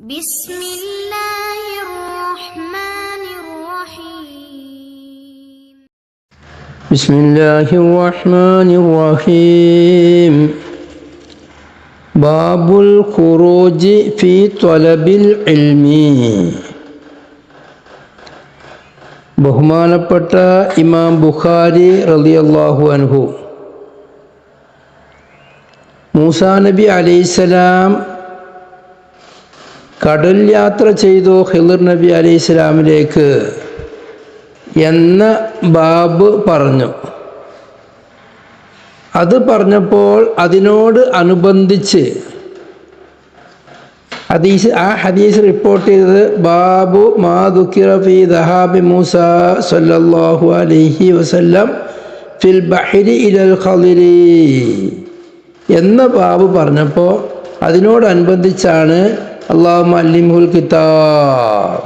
بسم الله الرحمن الرحيم بسم الله الرحمن الرحيم باب الخروج في طلب العلم ബഹുമാനപ്പെട്ട ഇമാം ബുഖാരി റളിയല്ലാഹു അൻഹു മൂസാ നബി അലൈഹിസ്സലാം കടൽ യാത്ര ചെയ്തു ഖിളിർ നബി അലൈഹിസ്സലാമിലേക്ക് എന്ന ബാബ് പറഞ്ഞു. അത് പറഞ്ഞപ്പോൾ അതിനോട് അനുബന്ധിച്ച് ഹദീസ് റിപ്പോർട്ട് ചെയ്തത് ബാബു മാ ദുക്കിറ ഫീ ദഹാബി മൂസ സല്ലല്ലാഹു അലൈഹി വസല്ലം ഫിൽ ബഹരി ഇലൽ ഖളിരി എന്ന ബാബ് പറഞ്ഞപ്പോൾ അതിനോടനുബന്ധിച്ചാണ് അല്ലാഹുമ്മ അല്ലിംഹുൽ കിതാബ്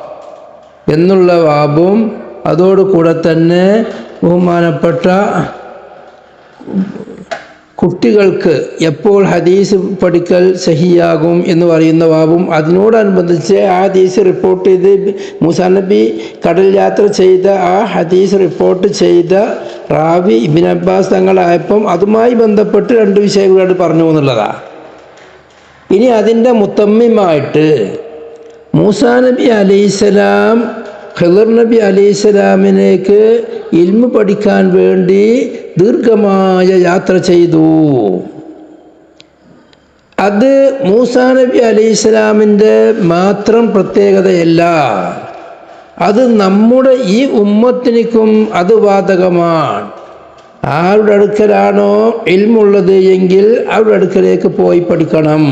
എന്നുള്ള ബാബും അതോടുകൂടെ തന്നെ ബഹുമാനപ്പെട്ട കുട്ടികൾക്ക് എപ്പോൾ ഹദീസ് പഠിക്കൽ സഹിയാകും എന്ന് പറയുന്ന ബാബും അതിനോടനുബന്ധിച്ച് ആ ഹദീസ് റിപ്പോർട്ട് ചെയ്ത് മൂസാ നബി കടൽ യാത്ര ചെയ്ത ആ ഹദീസ് റിപ്പോർട്ട് ചെയ്ത റാവി ഇബ്നു അബ്ബാസ് തങ്ങളായപ്പം അതുമായി ബന്ധപ്പെട്ട് രണ്ട് വിഷയങ്ങളായിട്ട് പറഞ്ഞു എന്നുള്ളതാണ്. ഇനി അതിൻ്റെ മുത്തമ്മിമായിട്ട് മൂസാ നബി അലൈഹിസ്സലാം ഖിളിർ നബി അലൈഹിസ്സലാമിലേക്ക് ഇൽമു പഠിക്കാൻ വേണ്ടി ദീർഘമായ യാത്ര ചെയ്തു. അത് മൂസാ നബി അലൈഹിസ്സലാമിൻ്റെ മാത്രം പ്രത്യേകതയല്ല, അത് നമ്മുടെ ഈ ഉമ്മത്തിനും അത് ബാധകമാണ്. ആരുടെ അടുക്കലാണോ ഇൽമുള്ളത് എങ്കിൽ അവരുടെ അടുക്കലേക്ക് പോയി പഠിക്കണം.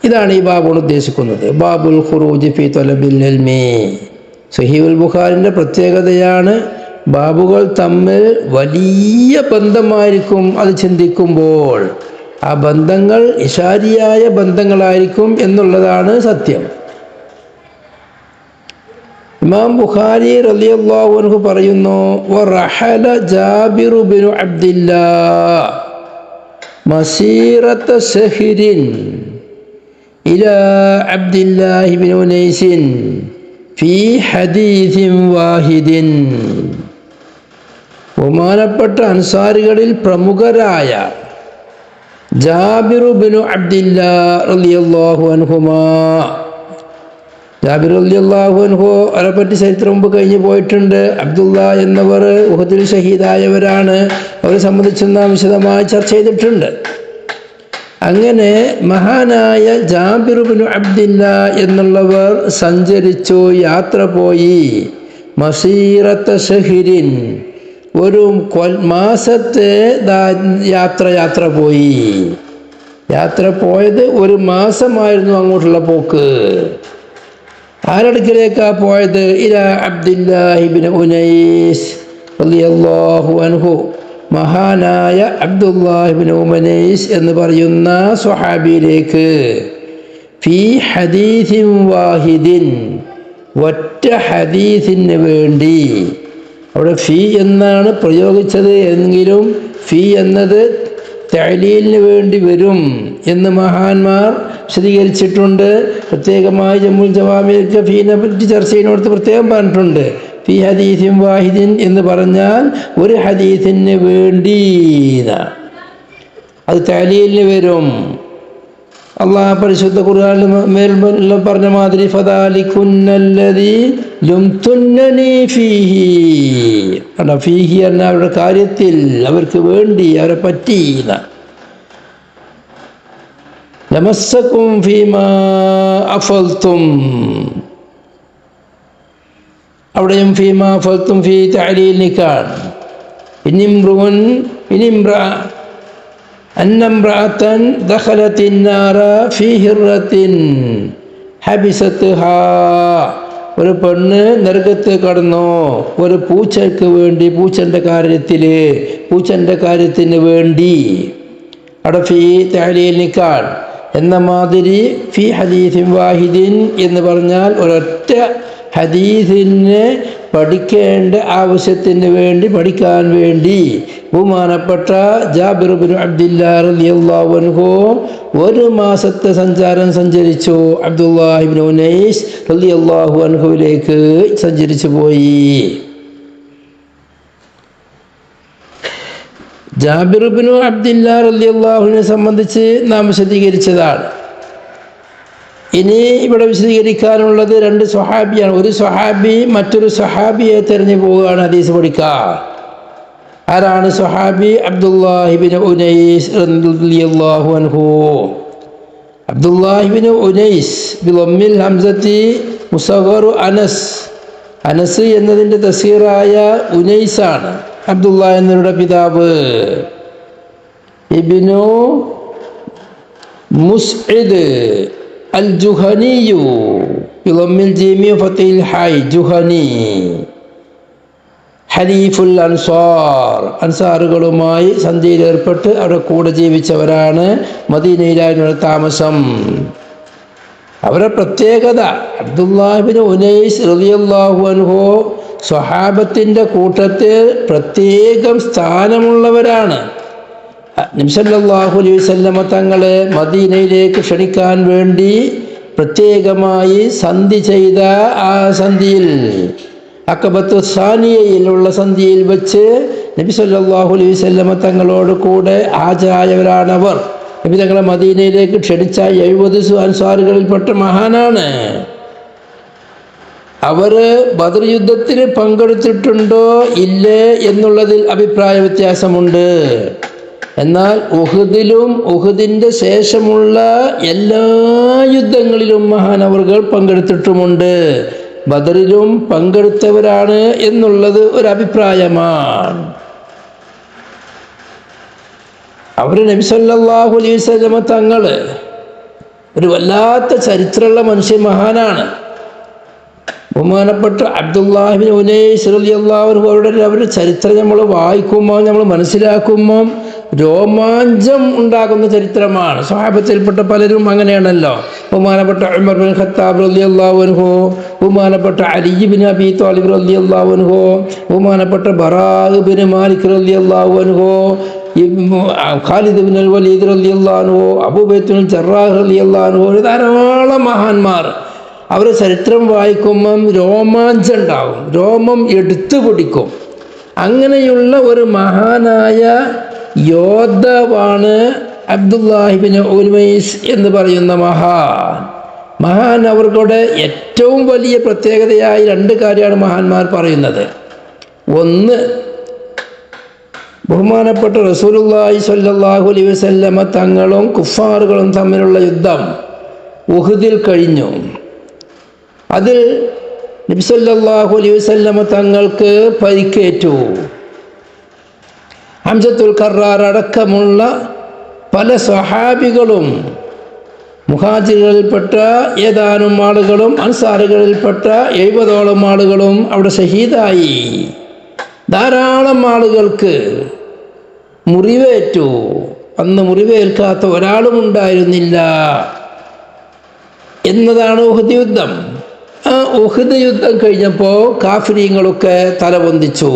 ഇതാണ് ഈ ബാബുകൊണ്ട് ഉദ്ദേശിക്കുന്നത്. ബാബുൽ ഖുറൂജി ഫീ തലബിൽ ഇൽമി. സഹീഹുൽ ബുഖാരിൻ്റെ പ്രത്യേകതയാണ് ബാബുകൾ തമ്മിൽ വലിയ ബന്ധമായിരിക്കും. അത് ചിന്തിക്കുമ്പോൾ ആ ബന്ധങ്ങൾ ഇശാരിയായ ബന്ധങ്ങളായിരിക്കും എന്നുള്ളതാണ് സത്യം. ഇമാം ബുഖാരി റളിയല്ലാഹു അൻഹു പറയുന്നു, വറഹല ജാബിർ ബിൻ അബ്ദില്ലാഹ് മസീറത സഹരിൻ ഇലാ അബ്ദില്ലാഹി ബിൻ ഉനൈസിൻ ഫീ ഹദീസിൻ വാഹിദിൻ. ബഹുമാനപ്പെട്ട അൻസാരികളിൽ പ്രമുഖരായ ജാബിർ ബിൻ അബ്ദില്ലാഹ് റളിയല്ലാഹു അൻഹുമാ, ജാബിർ റളിയല്ലാഹു അൻഹു അവരെപ്പറ്റി ചരിത്രം മുമ്പ് കഴിഞ്ഞു പോയിട്ടുണ്ട്. അബ്ദുള്ള എന്നവർ ഉഹദിൽ ഷഹീദായവരാണ്. അവരെ സംബന്ധിച്ച് നാം വിശദമായി ചർച്ച ചെയ്തിട്ടുണ്ട്. അങ്ങനെ മഹാനായ ജാബിർ ഇബ്നു അബ്ദില്ലാഹ് എന്നുള്ളവർ സഞ്ചരിച്ചു, യാത്ര പോയി. മസീറത്ത ഷഹരിൻ, ഒരു മാസത്തെ യാത്ര പോയി. യാത്ര പോയത് ഒരു മാസമായിരുന്നു അങ്ങോട്ടുള്ള പോക്ക്. ആരടുക്കലേക്കാ പോയത്? ഇലാ അബ്ദില്ലാഹി ഇബ്നു ഉനൈസ് റളിയല്ലാഹു അൻഹു, മഹാനായ അബ്ദുല്ലാഹി ഇബ്നു ഉനൈസ് എന്ന് പറയുന്ന സ്വഹാബിയിലേക്ക്. ഫീ ഹദീസിൻ വാഹിദിൻ, ഒറ്റ ഹദീസിന് വേണ്ടി. അവിടെ ഫീ എന്നാണ് പ്രയോഗിച്ചത് എങ്കിലും ഫീ എന്നത് തഅലീലിന് വേണ്ടി വരും എന്ന് മഹാന്മാർ വിശദീകരിച്ചിട്ടുണ്ട്. പ്രത്യേകമായി ജമുൽ ജവാമിഅ് ഫീനെ പറ്റി ചർച്ച ചെയ്യുന്നിടത്ത് പ്രത്യേകം പറഞ്ഞിട്ടുണ്ട്. ഫീ ഹദീസിൻ വാഹിദിൻ എന്ന് പറഞ്ഞാൽ ഒരു ഹദീസിന് വേണ്ടി, അത് തഅലീലിന് വരും. അള്ളാഹ് പരിശുദ്ധ ഖുർആനിൽ മേൽ പറഞ്ഞ മാതിരി ഫദാലികുന്നല്ലദീ ലുംതുന്നനി ഫീഹി, ഫീഹി എന്ന അവരുടെ കാര്യത്തിൽ, അവർക്ക് വേണ്ടി, അവരെ പറ്റി. ലമസ്സകും ഫീമാ അഫൽതും, അവിടെയും ഫീമാ അഫൽതും ഫീ തഅലീലിനിക്കാൻ. അന്നംറഅതൻ ദഖലത്തിൻ നാറ ഫീ ഹിർറത്തിൻ ഹബിസത്ഹാ, ഒരു പെണ്ണ് നരകത്ത് കടന്നു ഒരു പൂച്ചയ്ക്ക് വേണ്ടി, പൂച്ചൻ്റെ കാര്യത്തിന് വേണ്ടി. അവിടെ ഫീ തഅലീലിനിക്കാൻ എന്ന മാതിരി ഫീ ഹദീസിൻ വാഹിദിൻ എന്ന് പറഞ്ഞാൽ ഒരൊറ്റ ഹദീസിനെ പഠിക്കേണ്ട ആവശ്യത്തിന് വേണ്ടി, പഠിക്കാൻ വേണ്ടി ബഹുമാനപ്പെട്ട ജാബിർ ഇബ്നു അബ്ദില്ലാ റളിയല്ലാഹു അൻഹു ഒരു മാസത്തെ സഞ്ചാരം സഞ്ചരിച്ചു. അബ്ദുല്ലാഹി ഇബ്നു ഉനൈസ് റളിയല്ലാഹു അൻഹുവിലേക്ക് സഞ്ചരിച്ചു പോയി. ജാബിർ ഇബ്നു അബ്ദില്ലാ റളിയല്ലാഹുവിനെ സംബന്ധിച്ച് നാം വിശദീകരിച്ചതാണ്. ഇനി ഇവിടെ വിശദീകരിക്കാനുള്ളത് രണ്ട് സ്വഹാബിയാണ്. ഒരു സ്വഹാബി മറ്റൊരു സ്വഹാബിയെ തെരഞ്ഞു പോവുകയാണ് ഹദീസ് പഠിക്കാൻ. ആരാണ് സ്വഹാബി? അബ്ദുല്ലാഹി ഇബ്നു ഉനൈസ് റളിയല്ലാഹു അൻഹു. അബ്ദുല്ലാഹി ഇബ്നു ഉനൈസ് ബിളമ്മിൽ ഹംസത്തി മുസഗ്ഗറു അനസ്. അനസ് എന്നതിൻ്റെ തസ്ഗീറായ ഉനൈസാണ് അബ്ദുല്ലാഹ് എന്നവരുടെ പിതാവ്. ഇബ്നു മുസ്ഇദ് അൽ ജുഹനിയു ബിളമ്മിൽ ജീമി ഫത്തിൽ ഹായ് ജുഹനി. ഹരീഫുൽ അൻസാർ, അൻസാറുകളുമായി സന്ധിയിൽ ഏർപ്പെട്ട് അവിടെ കൂടെ ജീവിച്ചവരാണ്. മദീനയിലായിരുന്നു താമസം. അവരുടെ പ്രത്യേകത, അബ്ദുല്ലാഹി ഇബ്നു ഉനൈസ് റളിയല്ലാഹു അൻഹു സ്വഹാബത്തിൻ്റെ കൂട്ടത്തിൽ പ്രത്യേകം സ്ഥാനമുള്ളവരാണ്. നബി സല്ലല്ലാഹു അലൈഹി വസല്ലമ തങ്ങളെ മദീനയിലേക്ക് ക്ഷണിക്കാൻ വേണ്ടി പ്രത്യേകമായി സന്ധി ചെയ്ത ആ സന്ധിയിൽ, അഖബത്തു സാനിയയിലുള്ള സന്ധിയിൽ വെച്ച് നബി സല്ലല്ലാഹു അലൈഹി വസല്ലമ തങ്ങളോട് കൂടെ ഹാജരായവരാണവർ. നബി തങ്ങളെ മദീനയിലേക്ക് ക്ഷണിച്ച 70 അൻസാറുകളിൽപ്പെട്ട മഹാനാണ്. അവർ ബദർ യുദ്ധത്തിൽ പങ്കെടുത്തിട്ടുണ്ടോ ഇല്ലേ എന്നുള്ളതിൽ അഭിപ്രായ വ്യത്യാസമുണ്ട്. എന്നാൽ ഉഹുദിലും ഉഹുദിൻ്റെ ശേഷമുള്ള എല്ലാ യുദ്ധങ്ങളിലും മഹാനവറുകൾ പങ്കെടുത്തിട്ടുമുണ്ട്. ബദറിലും പങ്കെടുത്തവരാണ് എന്നുള്ളത് ഒരു അഭിപ്രായമാണ്. അവർ നബി സല്ലല്ലാഹു അലൈഹി വസല്ലമ തങ്ങൾ ഒരു വല്ലാത്ത ചരിത്രമുള്ള മനുഷ്യ മഹാനാണ്. ബഹുമാനപ്പെട്ട അബ്ദുല്ലാഹി ഇബ്നു ഉനൈസ് റളിയല്ലാഹു അൻഹു അവരുടെ ചരിത്രം നമ്മൾ വായിക്കുമ്പോൾ, നമ്മൾ മനസ്സിലാക്കുമ്പോൾ രോമാഞ്ചം ഉണ്ടാകുന്ന ചരിത്രമാണ്. സ്വഹാബത്തിൽപ്പെട്ട പലരും അങ്ങനെയാണല്ലോ. ബഹുമാനപ്പെട്ട ഉമർ ബിൻ ഖത്താബ് റളിയല്ലാഹു അൻഹു, ബഹുമാനപ്പെട്ട അലി ഇബ്നു അബീ ത്വാലിബ് റളിയല്ലാഹു അൻഹു, ബഹുമാനപ്പെട്ട ബറാഅ് ബിൻ മാലിക് റളിയല്ലാഹു അൻഹു, ഖാലിദ് ഇബ്നുൽ വലീദ് റളിയല്ലാഹു അൻഹു, അബൂ ബൈത്തുൽ ജറാഹ് റളിയല്ലാഹു അൻഹു, ധാരാളം മഹാന്മാർ. അവരുടെ ചരിത്രം വായിക്കുമ്പം രോമാഞ്ചം ഉണ്ടാകും, രോമം എടുത്തു പിടിക്കും. അങ്ങനെയുള്ള ഒരു മഹാനായ യോദ്ധാവാണ് അബ്ദുല്ലാഹി ഇബ്നു ഉനൈസ് എന്ന് പറയുന്ന മഹാൻ. അവരുടെ ഏറ്റവും വലിയ പ്രത്യേകതയായി രണ്ട് കാര്യമാണ് മഹാന്മാർ പറയുന്നത്. ഒന്ന്, ബഹുമാനപ്പെട്ട റസൂലുള്ളാഹി സ്വല്ലല്ലാഹു അലൈഹി വസല്ലമ തങ്ങളും കുഫാറുകളും തമ്മിലുള്ള യുദ്ധം ഉഹുദിൽ കഴിഞ്ഞു. അതിൽ നബി സല്ലല്ലാഹു അലൈഹി വസല്ലമ തങ്ങൾക്ക് പരിക്കേറ്റു. ഹംസത്തുൽ കറാർ അടക്കമുള്ള പല സ്വഹാബികളും, മുഹാജിറുകളിൽപ്പെട്ട ഏതാനും ആളുകളും അൻസാറുകളിൽപ്പെട്ട 70ഓളം ആളുകളും അവിടെ ഷഹീദായി. ധാരാളം ആളുകൾക്ക് മുറിവേറ്റു. അന്ന് മുറിവേൽക്കാത്ത ഒരാളും ഉണ്ടായിരുന്നില്ല എന്നതാണ് ഉഹദ് യുദ്ധം. ആ ഉഹദ് യുദ്ധം കഴിഞ്ഞപ്പോൾ കാഫിരീങ്ങളൊക്കെ തലപൊന്തിച്ചു.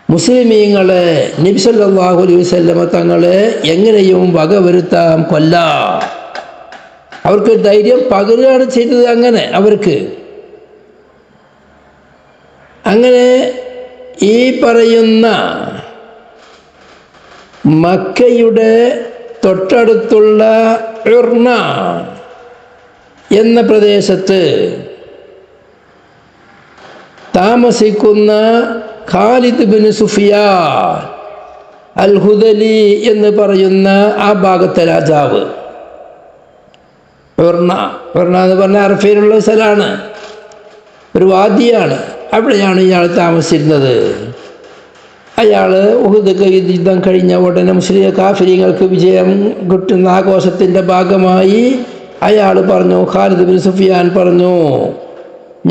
മുസ്ലിമീങ്ങളെ, നബി സല്ലല്ലാഹു അലൈഹി വസല്ലമ തങ്ങളെ എങ്ങനെയും വകവരുത്താം, കൊല്ലാം. അവർക്ക് ധൈര്യം പകരുകയാണ് ചെയ്തത്. അങ്ങനെ ഈ പറയുന്ന മക്കയുടെ തൊട്ടടുത്തുള്ള ഉർന എന്ന പ്രദേശത്ത് താമസിക്കുന്ന ഖാലിദ് ബിൻ സുഫിയാൻ അൽ ഹുദലി എന്ന് പറയുന്ന ആ ഭാഗത്തെ രാജാവ്, ഉർന എന്ന് പറഞ്ഞ അറഫയിലുള്ള സ്ഥലമാണ്, ഒരു വാദിയാണ്. അവിടെയാണ് ഇയാൾ താമസിച്ചിരുന്നത്. അയാൾ ഉഹദ് യുദ്ധം കഴിഞ്ഞ ഉടനെ മുസ്ലിം കാഫിര്യങ്ങൾക്ക് വിജയം കിട്ടുന്ന ആഘോഷത്തിൻ്റെ ഭാഗമായി അയാൾ പറഞ്ഞു, ഖാലിദ് ബിൻ സുഫിയാൻ പറഞ്ഞു,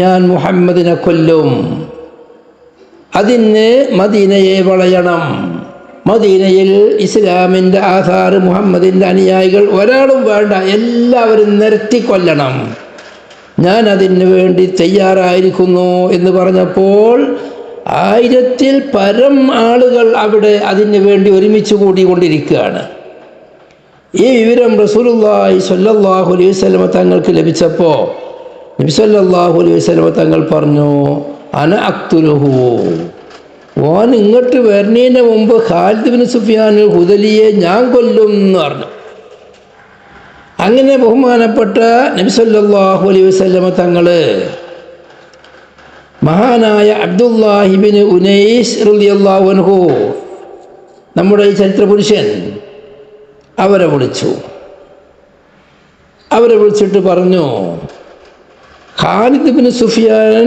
ഞാൻ മുഹമ്മദിനെ കൊല്ലും, അതിന് മദീനയെ വളയണം, മദീനയിൽ ഇസ്ലാമിൻ്റെ ആധാറ് മുഹമ്മദിൻ്റെ അനുയായികൾ ഒരാളും വേണ്ട, എല്ലാവരും നിരത്തി കൊല്ലണം, ഞാൻ അതിന് വേണ്ടി തയ്യാറായിരിക്കുന്നു എന്ന് പറഞ്ഞപ്പോൾ 1000-ൽ പരം ആളുകൾ അവിടെ അതിന് വേണ്ടി ഒരുമിച്ച് കൂടിക്കൊണ്ടിരിക്കുകയാണ്. ഈ വിവരം റസൂലുള്ളാഹി സ്വല്ലല്ലാഹു അലൈഹി വസല്ലമ തങ്ങൾക്ക് ലഭിച്ചപ്പോൾ നബി സല്ലല്ലാഹു അലൈഹി വസല്ലമ തങ്ങൾ പറഞ്ഞു, അന അഖ്തുലുഹു, ഓൻ ഇങ്ങോട്ട് വരുന്നതിന് മുമ്പ് ഖാലിദ് ബിൻ സുഫിയാൻ ഹുദലിയെ ഞാൻ കൊല്ലും എന്ന് പറഞ്ഞു. അങ്ങനെ ബഹുമാനപ്പെട്ട നബി സല്ലല്ലാഹു അലൈഹി വസല്ലമ തങ്ങൾ മഹാനായ അബ്ദുല്ലാഹി ബിൻ ഉനൈസ് റളിയല്ലാഹു അൻഹു, നമ്മുടെ ഈ ചരിത്ര പുരുഷൻ, അവരെ വിളിച്ചിട്ട് പറഞ്ഞു, ഖാലിദ് ബിൻ സുഫിയാൻ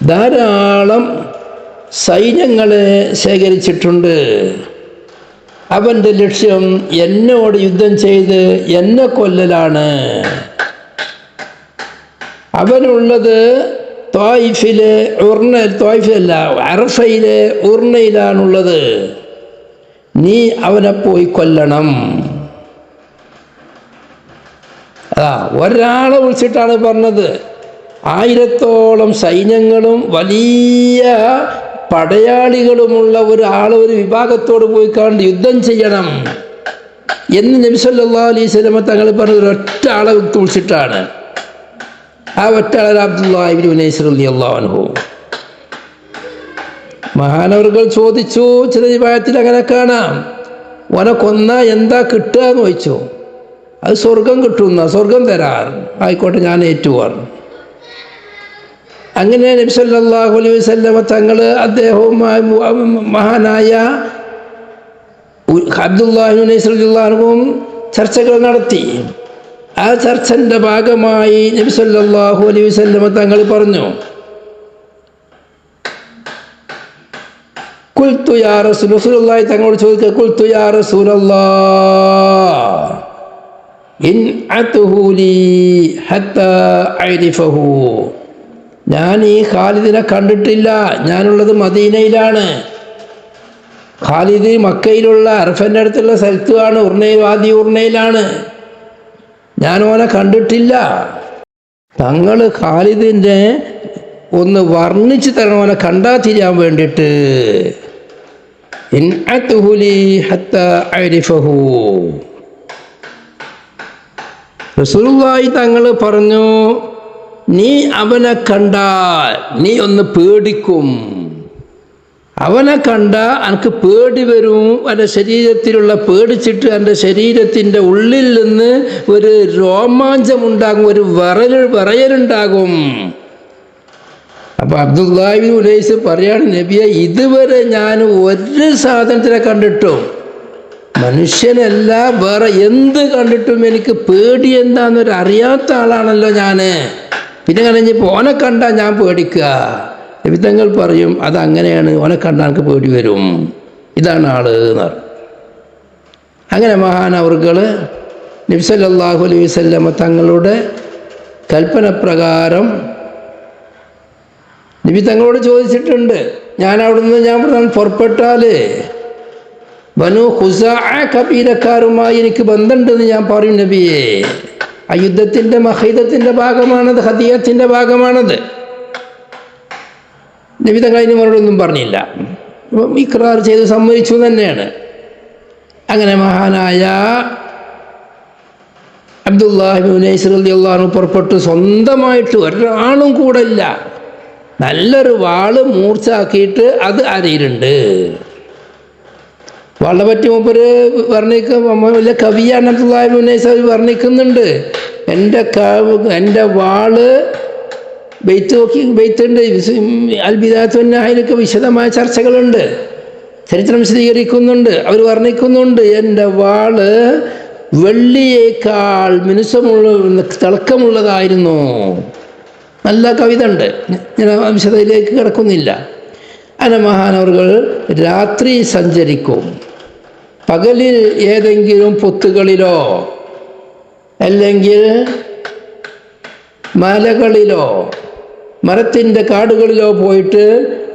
ധാരാളം സൈന്യങ്ങളെ ശേഖരിച്ചിട്ടുണ്ട്. അവൻ്റെ ലക്ഷ്യം എന്നോട് യുദ്ധം ചെയ്ത് എന്നെ കൊല്ലലാണ്. അവനുള്ളത് ത്വായിഫിലെ ത്വായിഫല്ല, അറഫയിലെ ഉർണയിലാണുള്ളത്. നീ അവനെ പോയി കൊല്ലണം. ഒരാളെ വിളിച്ചിട്ടാണ് പറഞ്ഞത്. 1000-ഓളം സൈന്യങ്ങളും വലിയ പടയാളികളുമുള്ള ഒരു വിഭാഗത്തോട് പോയി കണ്ട് യുദ്ധം ചെയ്യണം എന്ന് നബി സല്ലല്ലാഹു അലൈഹി വസല്ലമ തങ്ങൾ പറഞ്ഞ ഒരൊറ്റ ആളെ വിളിച്ചിട്ടാണ്. ആ ഒറ്റ ആളെ അബ്ദുല്ലാഹി ഇബ്നു ഉനൈസ് റളിയല്ലാഹു അൻഹു. മഹാനവറുകൾ ചോദിച്ചു, ചില റിവായത്തിൽ അങ്ങനെ കാണാം, ഓനെ കൊന്ന എന്താ കിട്ടുക എന്ന് ചോദിച്ചു. അത് സ്വർഗം കിട്ടുന്ന, സ്വർഗം തരാൻ, ആയിക്കോട്ടെ ഞാൻ ഏറ്റുവാണ്. അങ്ങനെ നബി സല്ലല്ലാഹു അലൈഹി വസല്ലമ തങ്ങൾ അദ്ദേഹവും മഹാനായ അബ്ദുല്ലാഹി ഇബ്നു ഉനൈസ് റളിയല്ലാഹു അൻഹുവും ചർച്ചകൾ നടത്തി. ആ ചർച്ചൻ്റെ ഭാഗമായി നബി സല്ലല്ലാഹു അലൈഹി വസല്ലമ തങ്ങൾ പറഞ്ഞു, ഖുൽതു യാ റസൂലുള്ളാഹി, തങ്ങളോട് ചോദിക്കുക, ഖുൽതു യാ റസൂലല്ലാഹ് ഇൻ അത്ഹു ലി ഹത്താ അരിഫഹു, ഞാൻ ഈ ഖാലിദിനെ കണ്ടിട്ടില്ല, ഞാനുള്ളത് മദീനയിലാണ്. ഖാലിദ് മക്കയിലുള്ള അറഫൻ്റെ അടുത്തുള്ള സ്ഥലത്തുമാണ്, വാദി ഉർണയിലാണ്. ഞാൻ ഓനെ കണ്ടിട്ടില്ല. തങ്ങൾ ഖാലിദിൻ്റെ ഒന്ന് വർണ്ണിച്ച് തരണം, ഓനെ കണ്ടാ തിരിയാൻ വേണ്ടിയിട്ട്. ഇൻ അത്ഹു ലി ഹത്താ അരിഫഹു. റസൂലുള്ളാഹി തങ്ങൾ പറഞ്ഞു, നീ അവനെ കണ്ടാൽ നീ ഒന്ന് പേടിക്കും. അവനെ കണ്ടാൽ എനിക്ക് പേടി വരും. എൻ്റെ ശരീരത്തിലുള്ള പേടിച്ചിട്ട് എൻ്റെ ശരീരത്തിൻ്റെ ഉള്ളിൽ നിന്ന് ഒരു രോമാഞ്ചമുണ്ടാകും, ഒരു വിറയലുണ്ടാകും. അപ്പോൾ അബ്ദുല്ലാഹി ഇബ്നു ഉനൈസ് പറയാണ്, നബിയെ, ഇതുവരെ ഞാൻ ഒരു സാധനത്തിനെ കണ്ടിട്ടും, മനുഷ്യനല്ല വേറെ എന്ത് കണ്ടിട്ടും എനിക്ക് പേടി എന്താണെന്നൊരു അറിയാത്ത ആളാണല്ലോ ഞാൻ. പിന്നെ കഴിഞ്ഞപ്പോൾ ഓനെ കണ്ടാൽ ഞാൻ പേടിക്കുക. നബി തങ്ങൾ പറയും, അതങ്ങനെയാണ്, ഓനെ കണ്ടാൽ എനിക്ക് പേടി വരും, ഇതാണ് ആള് എന്ന് പറഞ്ഞു. അങ്ങനെ മഹാനവറുകൾ നബി സല്ലല്ലാഹു അലൈഹി വസല്ലമ തങ്ങളുടെ കൽപ്പന പ്രകാരം നബി തങ്ങളോട് ചോദിച്ചിട്ടുണ്ട്, ഞാൻ പുറപ്പെട്ടാൽ ബനു ഖുസാഅ കബീലക്കാരുമായി എനിക്ക് ബന്ധമുണ്ടെന്ന് ഞാൻ പറയും നബിയെ. ആ യുദ്ധത്തിൻ്റെ മഹീദത്തിൻ്റെ ഭാഗമാണത്, ഹദിയത്തിൻ്റെ ഭാഗമാണത്. നബി തങ്ങൾ അതിന് മറുപടിയൊന്നും പറഞ്ഞില്ല, ഇഖ്റാർ ചെയ്ത് സമ്മതിച്ചു തന്നെയാണ്. അങ്ങനെ മഹാനായ അബ്ദുല്ലാഹി ഇബ്നു ഉനൈസ് റളിയല്ലാഹു അൻഹു പുറപ്പെട്ടു. സ്വന്തമായിട്ട് ഒരാളും കൂടെ ഇല്ല, നല്ലൊരു വാള് മൂർച്ചാക്കിയിട്ട് അത് അരയിലുണ്ട്. വാളെ പറ്റി മൂപ്പര് വലിയ കവിയാണ് അബ്ദുല്ലാഹി ഇബ്നു ഉനൈസ് വർണ്ണിക്കുന്നുണ്ട്. എൻ്റെ വാള് ബെയ്ത്തുണ്ട്, അൽ ബിദായത്തു വന്നഹായിലൊക്കെ വിശദമായ ചർച്ചകളുണ്ട്, ചരിത്രം വിശദീകരിക്കുന്നുണ്ട്. അവർ വർണ്ണിക്കുന്നുണ്ട്, എൻ്റെ വാള് വെള്ളിയേക്കാൾ തിളക്കമുള്ളതായിരുന്നു. നല്ല കവിത ഉണ്ട്, ഞാൻ വിശദയിലേക്ക് കിടക്കുന്നില്ല. അങ്ങനെ മഹാനവറുകൾ രാത്രി സഞ്ചരിക്കും. പകലിൽ ഏതെങ്കിലും പൊത്തുകളിലോ അല്ലെങ്കിൽ മലകളിലോ മരത്തിൻ്റെ കാടുകളിലോ പോയിട്ട്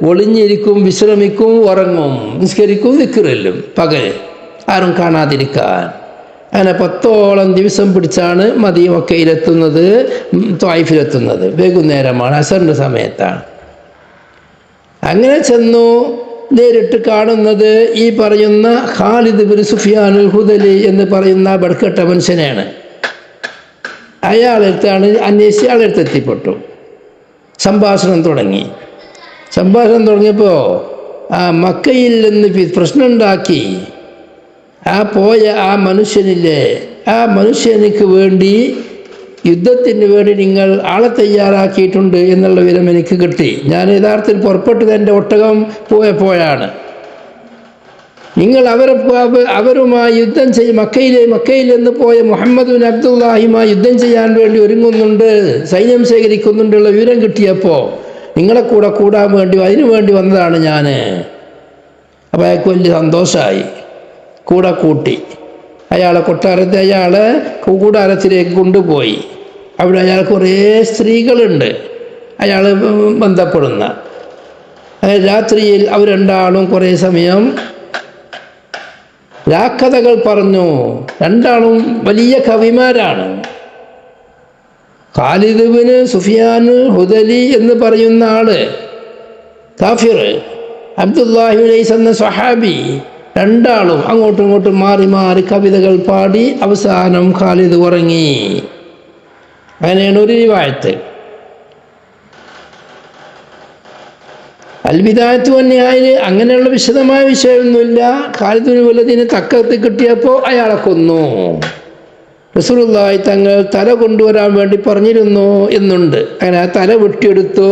ഒളിഞ്ഞിരിക്കും, വിശ്രമിക്കും, ഉറങ്ങും, നിസ്കരിക്കും, ദിക്റിലും പകൽ ആരും കാണാതിരിക്കാൻ. അങ്ങനെ 10ഓളം ദിവസം പിടിച്ചാണ് മക്കയിലെത്തുന്നത്, ത്വായിഫിലെത്തുന്നത്. വൈകുന്നേരമാണ്, അസറിൻ്റെ സമയത്താണ്. അങ്ങനെ ചെന്നു നേരിട്ട് കാണുന്നത് ഈ പറയുന്ന ഖാലിദ് ബിൻ സുഫിയാനുൽ ഹുദലി എന്ന് പറയുന്ന ബർക്കട്ട മനുഷ്യനെയാണ്. അയാളെടുത്താണ് അന്വേഷിച്ച് അയാളെടുത്ത് എത്തിപ്പെട്ടു. സംഭാഷണം തുടങ്ങിയപ്പോൾ ആ മക്കയിൽ നിന്ന് പ്രശ്നമുണ്ടാക്കി പോയ ആ മനുഷ്യനില്ലേ, ആ മനുഷ്യനിക്ക് വേണ്ടി യുദ്ധത്തിന് വേണ്ടി നിങ്ങൾ ആളെ തയ്യാറാക്കിയിട്ടുണ്ട് എന്നുള്ള വിവരം എനിക്ക് കിട്ടി. ഞാൻ യഥാർത്ഥത്തിൽ പുറപ്പെട്ടത് എൻ്റെ ഒട്ടകം പോയപ്പോഴാണ്. നിങ്ങൾ അവരുമായി യുദ്ധം മക്കയിൽ നിന്ന് പോയ മുഹമ്മദ് ബിൻ അബ്ദുല്ലാഹിയുമായി യുദ്ധം ചെയ്യാൻ വേണ്ടി ഒരുങ്ങുന്നുണ്ട്, സൈന്യം ശേഖരിക്കുന്നുണ്ടുള്ള വിവരം കിട്ടിയപ്പോൾ നിങ്ങളെ കൂടെ കൂടാൻ വേണ്ടി അതിനു വേണ്ടി വന്നതാണ് ഞാൻ. അപ്പോൾ അയാൾക്ക് വലിയ സന്തോഷമായി. കൂടെ കൂട്ടി അയാളെ കൂടാരത്തിലേക്ക് കൊണ്ടുപോയി. അവിടെ അയാൾ കുറേ സ്ത്രീകളുണ്ട് അയാൾ ബന്ധപ്പെടുന്ന. രാത്രിയിൽ അവർ രണ്ടാളും കുറേ സമയം രാക്കഥകൾ പറഞ്ഞു. രണ്ടാളും വലിയ കവിമാരാണ്. ഖാലിദ് ബിൻ സുഫിയാൻ ഹുദലി എന്ന് പറയുന്ന ആള് കാഫിർ, അബ്ദുല്ലാഹി ബിൻ ഖൈസ് എന്ന സ്വഹാബി, രണ്ടാളും അങ്ങോട്ടും ഇങ്ങോട്ടും മാറി മാറി കവിതകൾ പാടി അവസാനം ഖാലിദ് ഉറങ്ങി. അങ്ങനെയാണ് ഒരു റിവായത്ത്. അൽബിദായത്ത് വന്യായിൽ അങ്ങനെയുള്ള വിശദമായ വിഷയമൊന്നുമില്ല. ഖാലിദ് ബിൻ വലീദിനെ തക്കത്ത് കിട്ടിയപ്പോൾ അയാളെ കൊന്നു. റസൂലുള്ളാഹി തങ്ങൾ തല കൊണ്ടുവരാൻ വേണ്ടി പറഞ്ഞിരുന്നു എന്നുണ്ട്. അങ്ങനെ ആ തല വെട്ടിയെടുത്തു.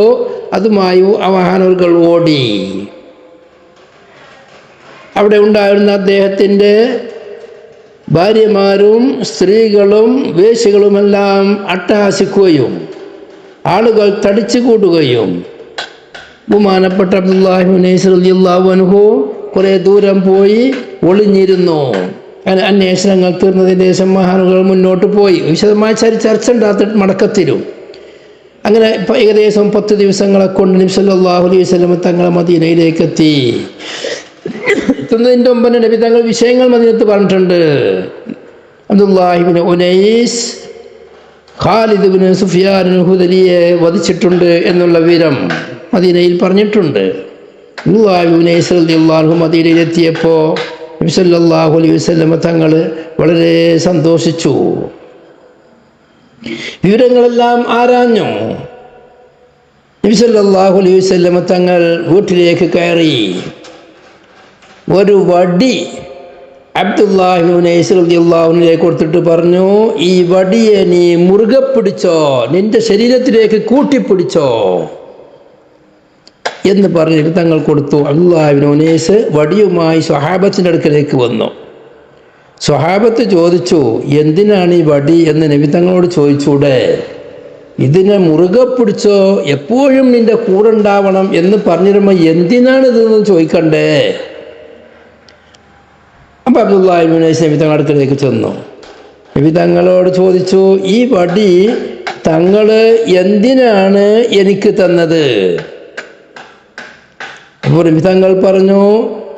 അതുമായി മഹാനവറുകൾ ഓടി. അവിടെ ഉണ്ടായിരുന്ന അദ്ദേഹത്തിൻ്റെ ഭാര്യമാരും സ്ത്രീകളും വേശ്യകളുമെല്ലാം അട്ടഹാസിക്കുകയും ആളുകൾ തടിച്ചു കൂടുകയും ബഹുമാനപ്പെട്ട അബ്ദുല്ലാഹി ബിൻ ഖൈസ് റളിയല്ലാഹു അൻഹു കുറേ ദൂരം പോയി ഒളിഞ്ഞിരുന്നു. അങ്ങനെ അന്വേഷണങ്ങൾ തീർന്നതിന് ശേഷം മഹാനുകൾ മുന്നോട്ട് പോയി. വിശദമായ ചർച്ച ഉണ്ടാത്തിട്ട് മടക്കത്തിരും. അങ്ങനെ ഏകദേശം 10 ദിവസങ്ങളെ കൊണ്ട് നബി സല്ലല്ലാഹു അലൈഹി വസല്ലം തങ്ങളെ മദീനയിലേക്ക് എത്തി. എത്തുന്നതിൻ്റെ മുമ്പ് നബി തങ്ങൾ വിഷയങ്ങൾ മദീനത്ത് പറഞ്ഞിട്ടുണ്ട്. Abdullahi bin Unais Khalid bin Sufyan ഹുദലിയെ വധിച്ചിട്ടുണ്ട് എന്നുള്ള വിവരം മദീനയിൽ പറഞ്ഞിട്ടുണ്ട്. അബ്ദുല്ലാഹി ബിൻ ഉനൈസ് റളിയല്ലാഹു അൻഹു മദീനയിലെത്തിയപ്പോൾ നബി സല്ലല്ലാഹു അലൈഹി വസല്ലം തങ്ങൾ വളരെ സന്തോഷിച്ചു. വിവരങ്ങളെല്ലാം ആരാഞ്ഞു. നബി സല്ലല്ലാഹു അലൈഹി വസല്ലം തങ്ങൾ വീട്ടിലേക്ക് കയറി. ഒരു വടി അബ്ദുല്ലാഹി ബിൻ ഖൈസ് റളിയല്ലാഹു അൻഹുവിലേക്ക് കൊടുത്തിട്ട് പറഞ്ഞു, ഈ വടിയെ നീ മുറുകെ പിടിച്ചോ, നിന്റെ ശരീരത്തിലേക്ക് കൂട്ടിപ്പിടിച്ചോ എന്ന് പറഞ്ഞിട്ട് തങ്ങൾ കൊടുത്തു. അബ്ദുല്ലാഹി ബിൻ ഖൈസ് വടിയുമായി സ്വഹാബത്തിൻ്റെ അടുക്കലേക്ക് വന്നു. സ്വഹാബത്ത് ചോദിച്ചു, എന്തിനാണ് ഈ വടി എന്ന് നബി തങ്ങളോട് ചോദിച്ചൂടെ? ഇതിനെ മുറുകെ പിടിച്ചോ, എപ്പോഴും നിന്റെ കൂടെ ഉണ്ടാവണം എന്ന് പറഞ്ഞിരുമ്പോൾ എന്തിനാണ് ഇതെന്ന് ചോദിക്കണ്ടേ? അപ്പം അബ്ദുല്ലാഹി ബിൻ ഖൈസ് നബി തങ്ങളുടെ അടുക്കലേക്ക് ചെന്നു. നബി തങ്ങളോട് ചോദിച്ചു, ഈ വടി തങ്ങൾ എന്തിനാണ് എനിക്ക് തന്നത്? അപ്പോൾ നബി തങ്ങൾ പറഞ്ഞു,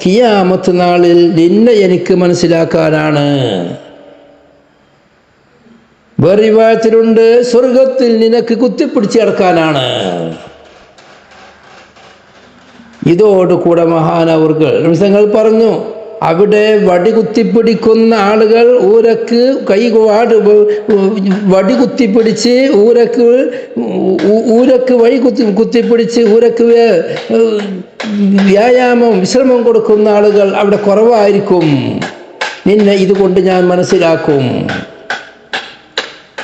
ഖിയാമത്ത് നാളിൽ നിന്നെ എനിക്ക് മനസ്സിലാക്കാനാണ്. വേറെ റിവായത്തിലുണ്ട്, സ്വർഗത്തിൽ നിനക്ക് കുത്തിപ്പിടിച്ച് കിടക്കാനാണ്. ഇതോടുകൂടെ മഹാനവറുകൾ നബി തങ്ങൾ പറഞ്ഞു, അവിടെ വടി കുത്തിപ്പിടിക്കുന്ന ആളുകൾ ഊരക്ക് വടി കുത്തിപ്പിടിച്ച് ഊരക്ക് വഴി കുത്തിപ്പിടിച്ച് ഊരക്ക് വ്യായാമം വിശ്രമം കൊടുക്കുന്ന ആളുകൾ അവിടെ കുറവായിരിക്കും. നിന്നെ ഇതുകൊണ്ട് ഞാൻ മനസ്സിലാക്കും.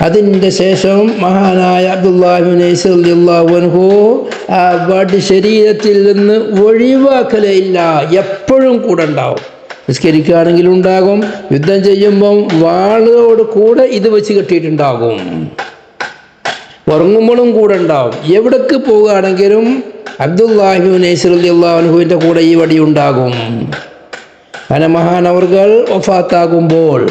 അതിൻ്റെ ശേഷം മഹാനായ അബ്ദുല്ലാഹി ബിൻ ഖൈസ് റളിയല്ലാഹു അൻഹു ആ വടി ശരീരത്തിൽ നിന്ന് ഒഴിവാക്കലേ ഇല്ല, എപ്പോഴും കൂടെ ഉണ്ടാവും. നിസ്കരിക്കുകയാണെങ്കിലും ഉണ്ടാകും, യുദ്ധം ചെയ്യുമ്പം വാളോട് കൂടെ ഇത് വെച്ച് കെട്ടിയിട്ടുണ്ടാകും, ഉറങ്ങുമ്പോഴും കൂടെ ഉണ്ടാവും. എവിടേക്ക് പോവുകയാണെങ്കിലും അബ്ദുല്ലാഹി ബിൻ ഖൈസ് റളിയല്ലാഹു അൻഹുവിൻ്റെ കൂടെ ഈ വടി ഉണ്ടാകും. അങ്ങനെ മഹാനവറുകൾ വഫാത്താകുമ്പോൾ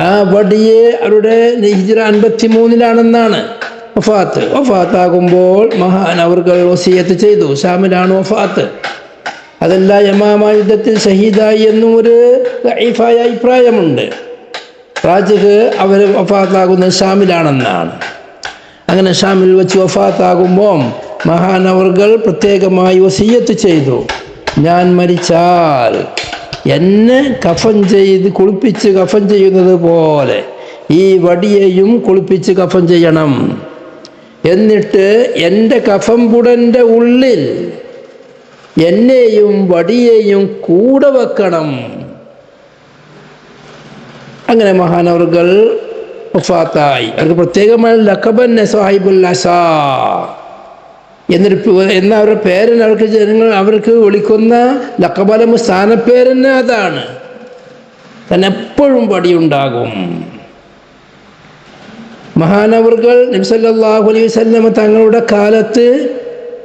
ആ വടിയെ അവരുടെ ഹിജ്റ 53 വഫാത്താകുമ്പോൾ മഹാനവറുകൾ വസിയത്ത് ചെയ്തു. ഷാമിലാണ് വഫാത്ത്. അതല്ല യമാമ യുദ്ധത്തിൽ ഷഹീദായി എന്നും ഒരു ദഈഫായ അഭിപ്രായമുണ്ട്. റാജിഹ് അവർ വഫാത്താകുന്നത് ഷാമിലാണെന്നാണ്. അങ്ങനെ ഷാമിൽ വെച്ച് വഫാത്താകുമ്പോൾ മഹാനവർകൾ പ്രത്യേകമായി വസിയ്യത്ത് ചെയ്തു, ഞാൻ മരിച്ചാൽ എന്നെ കഫൻ ചെയ്ത് കുളിപ്പിച്ച് കഫൻ ചെയ്യുന്നത് പോലെ ഈ വടിയെയും കുളിപ്പിച്ച് കഫൻ ചെയ്യണം. എന്നിട്ട് എൻ്റെ കഫംപുടൻ്റെ ഉള്ളിൽ എന്നെയും വടിയെയും കൂടെ വെക്കണം. അങ്ങനെ മഹാനവർകൾ വഫാത്തായി. അവർക്ക് പ്രത്യേകമായ ലഖബന്നെ സാഹിബുൽ അസാ എന്ന അവരുടെ പേരൻ അവർക്ക് ജനങ്ങൾ അവർക്ക് വിളിക്കുന്ന ലഖബലം സ്ഥാനപ്പേരന്നെ അതാണ്. തന്നെ എപ്പോഴും വടിയുണ്ടാകും. മഹാനവർകൾ നബി സല്ലല്ലാഹു അലൈഹി വസല്ലം തങ്ങളുടെ കാലത്ത്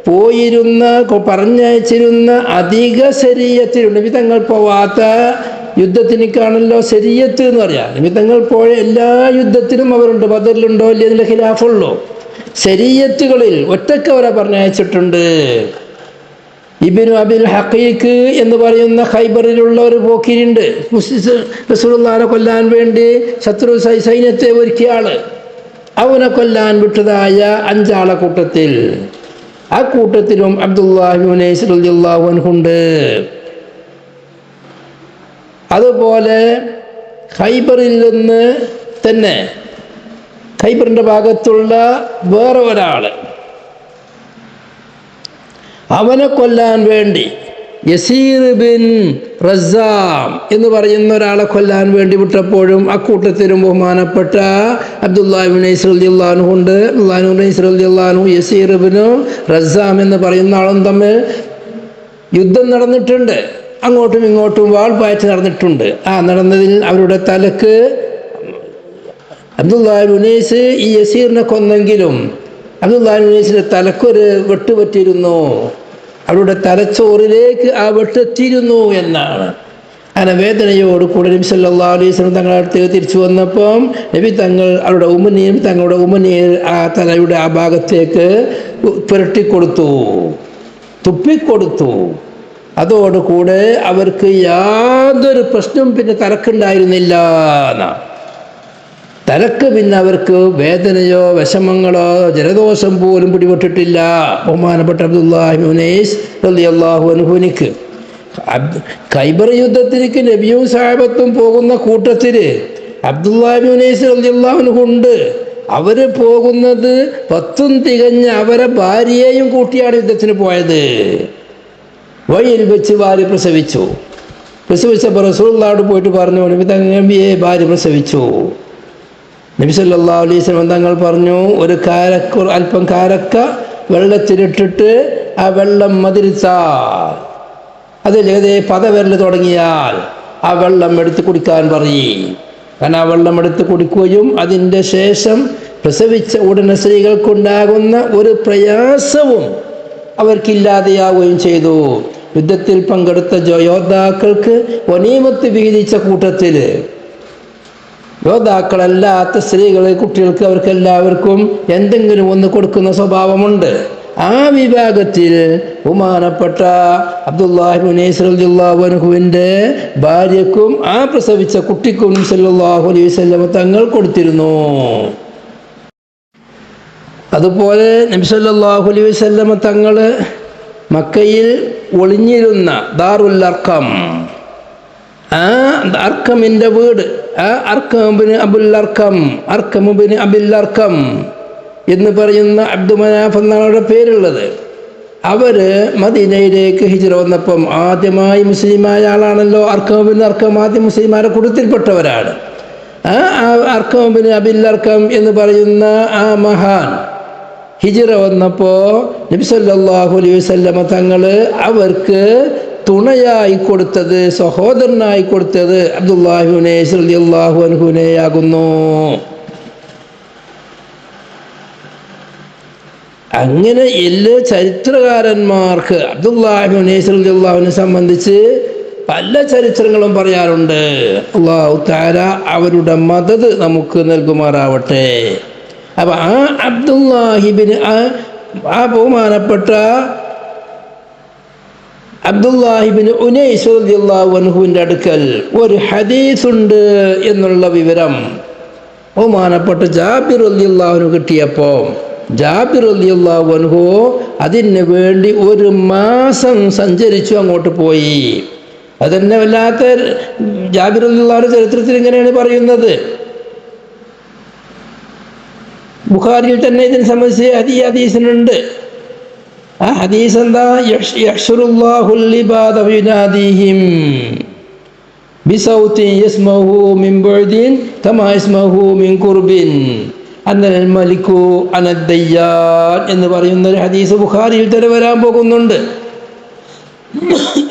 പോയിരുന്ന പറഞ്ഞയച്ചിരുന്ന അധിക ശരീഅത്തിൽ നബി തങ്ങൾ പോവാത്ത യുദ്ധത്തിനേക്കാണല്ലോ ശരീഅത്ത് എന്ന് പറയാം. നബി തങ്ങൾ പോയ എല്ലാ യുദ്ധത്തിലും അവരുണ്ട്. ബദറിലുണ്ടോ ഇല്ല എന്നുള്ള ഖിലാഫുള്ളൂ. ശരീഅത്തുകളിൽ ഒറ്റക്ക് അവരെ പറഞ്ഞയച്ചിട്ടുണ്ട്. ഇബ്നു അബിൽ ഹഖീഖ് എന്ന് പറയുന്ന ഖൈബറിലുള്ള ഒരു പോക്കിരിണ്ട്. റസൂലുള്ളാഹിനെ കൊല്ലാൻ വേണ്ടി ശത്രു സൈന്യത്തെ ഒരുക്കിയ ആള്. അവനെ കൊല്ലാൻ വിട്ടതായ 5 ആളെ കൂട്ടത്തിൽ, ആ കൂട്ടത്തിലും അബ്ദുല്ലാഹി ഇബ്നു ഉനൈസ് റളിയല്ലാഹു അൻഹു ഉണ്ട്. അതുപോലെ ഖൈബറിൽ നിന്ന് തന്നെ ഖൈബറിൻ്റെ ഭാഗത്തുള്ള വേറെ ഒരാൾ, അവനെ കൊല്ലാൻ വേണ്ടി യസീർ ബിൻ റസാം എന്ന് പറയുന്ന ഒരാളെ കൊല്ലാൻ വേണ്ടി വിട്ടപ്പോഴും അക്കൂട്ടത്തിലും ബഹുമാനപ്പെട്ട അബ്ദുല്ലാഹി ഇബ്നു ഉനൈസ് റളിയല്ലാഹു അൻഹു ഉണ്ട്. അബ്ദുല്ലാഹി ഇബ്നു ഉനൈസ് റളിയല്ലാഹു അൻഹു യസീർ ബിൻ റസാം എന്ന് പറയുന്ന ആളും തമ്മിൽ യുദ്ധം നടന്നിട്ടുണ്ട്. അങ്ങോട്ടും ഇങ്ങോട്ടും വാൾപ്പാറ്റ് നടന്നിട്ടുണ്ട്. നടന്നതിൽ അവരുടെ തലക്ക് അബ്ദുല്ലാഹി ഇബ്നു ഉനൈസ് ഈ യസീറിനെ കൊന്നെങ്കിലും അബ്ദുല്ലാഹി ഇബ്നു ഉനൈസിൻ്റെ തലക്കൊരു വെട്ടുപറ്റിയിരുന്നു. അവരുടെ തലച്ചോറിലേക്ക് ആ വെട്ടെത്തിയിരുന്നു എന്നാണ്. അങ്ങനെ വേദനയോട് കൂടെ നബി സല്ലല്ലാഹു അലൈഹി വസല്ലം തങ്ങളുടെ അടുത്ത് തിരിച്ചു വന്നപ്പം നബി തങ്ങൾ അവരുടെ ഉമ്മനിയിൽ ആ തലയുടെ ആ ഭാഗത്തേക്ക് പുരട്ടിക്കൊടുത്തു, തുപ്പിക്കൊടുത്തു. അതോടുകൂടെ അവർക്ക് യാതൊരു പ്രശ്നവും പിന്നെ തലക്കുണ്ടായിരുന്നില്ല. തലക്ക് പിന്നെ അവർക്ക് വേദനയോ വിഷമങ്ങളോ ജലദോഷം പോലും പിടിപെട്ടിട്ടില്ല. ബഹുമാനപ്പെട്ട അബ്ദുല്ലാഹി ഇബ്നു ഉനൈസ് റളിയല്ലാഹു അൻഹുവിനിക്ക് ഖൈബർ യുദ്ധത്തിലേക്ക് നബിയും സഹാബത്തും പോകുന്ന കൂട്ടത്തിൽ അബ്ദുല്ലാഹി ഇബ്നു ഉനൈസ് റളിയല്ലാഹു അൻഹു ഉണ്ട്. അവർ പോകുന്നത് 10 തികഞ്ഞ അവരെ ഭാര്യയെയും കൂട്ടിയാണ് യുദ്ധത്തിന് പോയത്. വഴിയിൽ വെച്ച് ഭാര്യ പ്രസവിച്ചപ്പോൾ റസൂലുള്ളാഹിയോട് പോയിട്ട് പറഞ്ഞു, നബിയെ ഭാര്യ പ്രസവിച്ചു. നബി സല്ലല്ലാഹു അലൈഹി വസല്ലം തങ്ങൾ പറഞ്ഞു, ഒരു അല്പം കാരക്ക വെള്ളത്തിലിട്ടിട്ട് ആ വെള്ളം മതിരിച്ചാൽ, അതിലേതേ പതവരൽ തുടങ്ങിയാൽ ആ വെള്ളം എടുത്ത് കുടിക്കാൻ പറയും. കാരണം ആ വെള്ളം എടുത്ത് കുടിക്കുകയും അതിൻ്റെ ശേഷം പ്രസവിച്ച ഉടനെ സ്ത്രീകൾക്കുണ്ടാകുന്ന ഒരു പ്രയാസവും അവർക്കില്ലാതെയാവുകയും ചെയ്തു. യുദ്ധത്തിൽ പങ്കെടുത്ത യോദ്ധാക്കൾക്ക് ഗനീമത്ത് വിഹിതിച്ച കൂട്ടത്തിൽ യോദ്ധാക്കളല്ലാത്ത സ്ത്രീകളെ കുട്ടികൾക്ക് അവർക്കെല്ലാവർക്കും എന്തെങ്കിലും ഒന്ന് കൊടുക്കുന്ന സ്വഭാവമുണ്ട്. ആ വിഭാഗത്തിൽ ബഹുമാനപ്പെട്ട അബ്ദുല്ലാഹി ഇബ്നു ഉനൈസ് റളിയല്ലാഹു അൻഹുവിൻ്റെ ഭാര്യക്കും ആ പ്രസവിച്ച കുട്ടിക്കും സല്ലല്ലാഹു അലൈഹി വസല്ലം തങ്ങൾ കൊടുത്തിരുന്നു. അതുപോലെ നബി സല്ലല്ലാഹു അലൈഹി വസല്ലം തങ്ങൾ മക്കയിൽ ഒളിഞ്ഞിരുന്ന ദാറുൽ അർഖം, ആ അർഖമിൻ്റെ വീട്, ആ അർഖമിന് അബുൽ അർഖം എന്ന് പറയുന്ന അബ്ദുമനാഫ് എന്നാണ് പേരുള്ളത്. അവർ മദീനയിലേക്ക് ഹിജ്റ വന്നപ്പം ആദ്യമായി മുസ്ലിമായ ആളാണല്ലോ അർഖം ആദ്യം മുസ്ലിമാരെ കൂട്ടത്തിൽപ്പെട്ടവരാണ്. ആ അബുൽ അർഖം എന്ന് പറയുന്ന ആ മഹാൻ ഹിജ്റ വന്നപ്പോൾ നബി സല്ലല്ലാഹു അലൈഹി വസല്ലം തങ്ങൾ അവർക്ക് തുണയായി കൊടുത്തത്, സഹോദരനായി കൊടുത്തത് അബ്ദുല്ലാഹി ഇബ്നു ഉനൈസ് റളിയല്ലാഹു അൻഹുവിനെയാകുന്നു. അങ്ങനെ എല്ലാ ചരിത്രകാരന്മാർക്ക് അബ്ദുല്ലാഹി ഇബ്നു ഉനൈസ് റളിയല്ലാഹു അൻഹുവിനെ സംബന്ധിച്ച് പല ചരിത്രങ്ങളും പറയാറുണ്ട്. അല്ലാഹു തആല അവരുടെ മദദ് നമുക്ക് നൽകുമാറാവട്ടെ. അപ്പം ആ അബ്ദുല്ലാഹിബിന് ആ ബഹുമാനപ്പെട്ട അബ്ദുല്ലാഹി ഇബ്നു ഉനൈസ് റളിയല്ലാഹു അൻഹുവിൻ്റെ അടുക്കൽ ഒരു ഹദീസുണ്ട് എന്നുള്ള വിവരം ബഹുമാനപ്പെട്ട ജാബിർ റളിയല്ലാഹു അൻഹു കിട്ടിയപ്പോൾ ജാബിർ റളിയല്ലാഹു അൻഹു അതിന് വേണ്ടി 1 മാസം സഞ്ചരിച്ചു അങ്ങോട്ട് പോയി. അതന്നെ വല്ലാത്ത ജാബിർ റളിയല്ലാഹു ചരിത്രത്തിൽ ഇങ്ങനെയാണ് പറയുന്നത്. ബുഖാരിയിൽ തന്നെ ഇതിനെ സംബന്ധിച്ച് ഹദീസിനുണ്ട്. ആ ഹദീസ് എന്താ? യഹ്ശുറുല്ലാഹുൽ ഇബാദ വയുനാദിഹിം ബിസൗതി യസ്മഉഹു മിൻ ബഅദിൻ കമാ യസ്മഉഹു മിൻ ഖുർബിൻ അന്നൽ മലിക്കു അനദ്ദയ്യാൻ എന്ന് പറയുന്ന ഒരു ഹദീസ് ബുഖാരിയിൽ തന്നെ വരാൻ പോകുന്നുണ്ട്.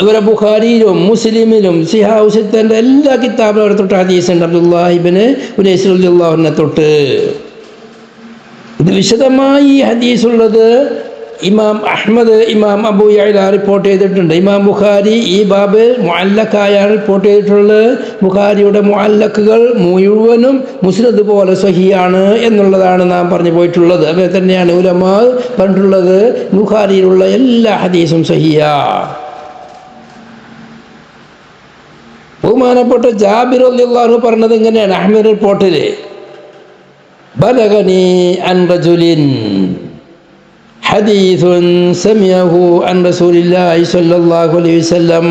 ഇവരെ ബുഖാരിയിലും മുസ്ലിമിലും സിഹാഹു സിത്തൻ്റെ എല്ലാ കിതാബിലും അവിടെ തൊട്ട് ഹദീസുണ്ട്. അബ്ദുല്ലാഹി ഇബ്നു ഉനൈസ് റളിയല്ലാഹു അൻഹു തൊട്ട്. ഇത് വിശദമായി ഈ ഹദീസുള്ളത് ഇമാം അഹ്മദ്, ഇമാം അബൂ യഅല റിപ്പോർട്ട് ചെയ്തിട്ടുണ്ട്. ഇമാം ബുഖാരി ഈ ബാബ് മുഅല്ലഖായാണ് റിപ്പോർട്ട് ചെയ്തിട്ടുള്ളത്. ബുഖാരിയുടെ മുഅല്ലഖുകൾ മുഴുവനും മുസ്നദ് പോലെ സഹിയാണ് എന്നുള്ളതാണ് നാം പറഞ്ഞു പോയിട്ടുള്ളത്. അങ്ങനെ തന്നെയാണ് ഉലമാ പറഞ്ഞിട്ടുള്ളത്, ബുഖാരിയിലുള്ള എല്ലാ ഹദീസും സഹിയാ. ബഹുമാനപ്പെട്ട ജാബിർ റളിയല്ലാഹു അൻഹു പറഞ്ഞത് ഇങ്ങനെയാണ് അഹ്മദ് റിപ്പോർട്ടിൽ, ബലഗനി അൻ റജുലിൻ ഹദീസുൻ സമിഅഹു അൻ റസൂലില്ലാഹി സ്വല്ലല്ലാഹു അലൈഹി വസല്ലം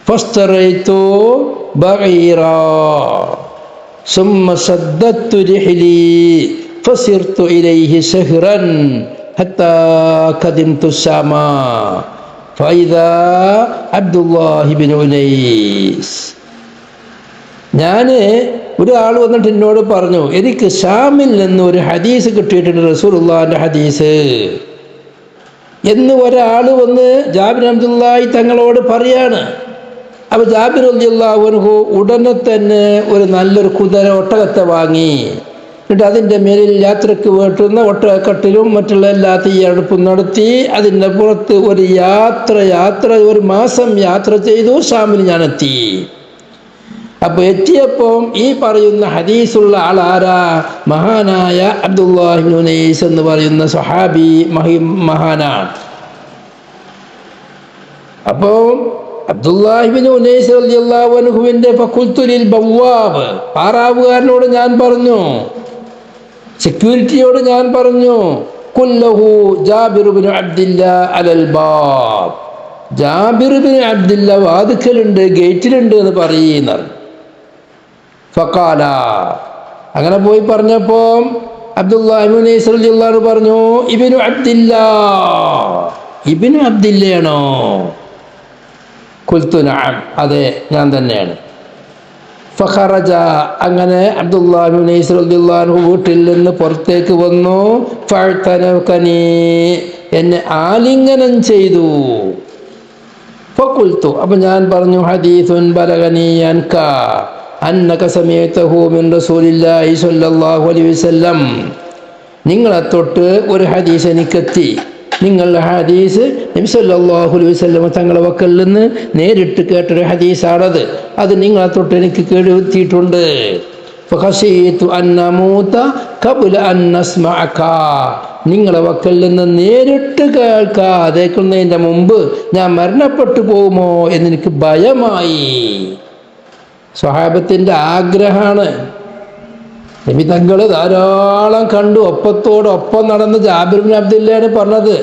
ഫസ്തറൈതു ബഈറാ സുമ്മ സദ്ദത്തു റിഹ്ലി ഫസിർതു ഇലൈഹി ശഹ്റൻ ഹത്താ ഖദിംതു ശാമ ഫൈദാ അബ്ദുല്ലാഹി ഇബ്നു ഉനൈസ്. ഞാൻ ഒരാൾ വന്നിട്ട് എന്നോട് പറഞ്ഞു, എനിക്ക് ഷാമിൽ നിന്ന് ഒരു ഹദീസ് കിട്ടിയിട്ടുണ്ട്, റസൂലുള്ളാഹിൻ്റെ ഹദീസ് എന്ന് ഒരാൾ വന്ന് ജാബിർ അബ്ദുല്ലാഹി തങ്ങളോട് പറയാണ്. അപ്പോൾ ജാബിർ റളിയല്ലാഹു അൻഹു ഉടനെ തന്നെ ഒരു നല്ലൊരു കുതിര ഒട്ടകത്തെ വാങ്ങി, എന്നിട്ട് അതിൻ്റെ മേലിൽ യാത്രയ്ക്ക് വേണ്ടുന്ന ഒട്ടകക്കട്ടിലും മറ്റുള്ള എല്ലാ തയ്യാറെടുപ്പും നടത്തി അതിൻ്റെ പുറത്ത് ഒരു യാത്ര 1 മാസം യാത്ര ചെയ്തു. ഷാമിൽ ഞാൻ എത്തി. അപ്പോൾ എത്തിയപ്പോൾ ഈ പറയുന്ന ഹദീസുള്ള ആളാരാ? മഹാനായ അബ്ദുല്ലാഹി ഇബ്നു ഉനൈസ് എന്ന് പറയുന്ന സ്വഹാബി മഹാനാണ്. അപ്പോൾ അബ്ദുല്ലാഹി ഇബ്നു ഉനൈസ് റളിയല്ലാഹു അൻഹുവിൻ്റെ ഫഖുൽതു ലിൽ ബവ്വാബ്, പാറാവുകാരനോട് ഞാൻ പറഞ്ഞു, സെക്യൂരിറ്റിയോട് ഞാൻ പറഞ്ഞു, കുല്ലഹു ജാബിർ ഇബ്നു അബ്ദില്ലാ അലൽ ബാബ്, ജാബിർ ഇബ്നു അബ്ദില്ല വാതിക്കലുണ്ട്, ഗേറ്റിലുണ്ട് എന്ന് പറയുന്നത്. ഫഖാല, അങ്ങനെ പോയി പറഞ്ഞപ്പോൾ അബ്ദുല്ലാഹി ഇബ്നു ഉനൈസ് റളിയല്ലാഹു അൻഹു പറഞ്ഞു, ഇബ്നു അബ്ദില്ലാ, ഇബ്നു അബ്ദില്ലയാണോ? ഖുൽതു നഅം, അതെ ഞാൻ തന്നെയാണ്. ഫഖറജ, അങ്ങനെ അബ്ദുല്ലാഹി ഇബ്നു ഉനൈസ് റളിയല്ലാഹു അൻഹു വീട്ടിൽ നിന്ന് പുറത്തേക്ക് വന്നു. ഫഅതനകനി, എന്നെ ആലിംഗനം ചെയ്തു. ഫഖുൽതു, അപ്പോൾ ഞാൻ പറഞ്ഞു, ഹദീസുൻ ബലഗനി അൻക അന്നക സമീഅതഹു മിൻ റസൂലില്ലാഹി സ്വല്ലല്ലാഹു അലൈഹി വസല്ലം, നിങ്ങളെ തൊട്ട് ഒരു ഹദീസ് എനിക്കെത്തി. നിങ്ങളുടെ ഹദീസ് നബി സല്ലല്ലാഹു അലൈഹി വസല്ലം തങ്ങളുടെ വക്കൽ നിന്ന് നേരിട്ട് കേട്ടൊരു ഹദീസാണത്. അത് നിങ്ങളെ തൊട്ട് എനിക്ക് കേടുവെത്തിയിട്ടുണ്ട്. ഫഖശീതു അൻ നമൂത ഖബ്ല അൻ നസ്മഅക, നിങ്ങളെ വക്കൽ നിന്ന് നേരിട്ട് കേൾക്കാതേക്കുന്നതിൻ്റെ മുമ്പ് ഞാൻ മരണപ്പെട്ടു പോകുമോ എന്നെനിക്ക് ഭയമായി. സ്വഹാബത്തിൻ്റെ ആഗ്രഹമാണ്. നബി തങ്ങൾ ധാരാളം കണ്ടു, ഒപ്പത്തോടൊപ്പം നടന്ന് ജാബിർ ഇബ്നു അബ്ദില്ലയാണ് പറഞ്ഞത്,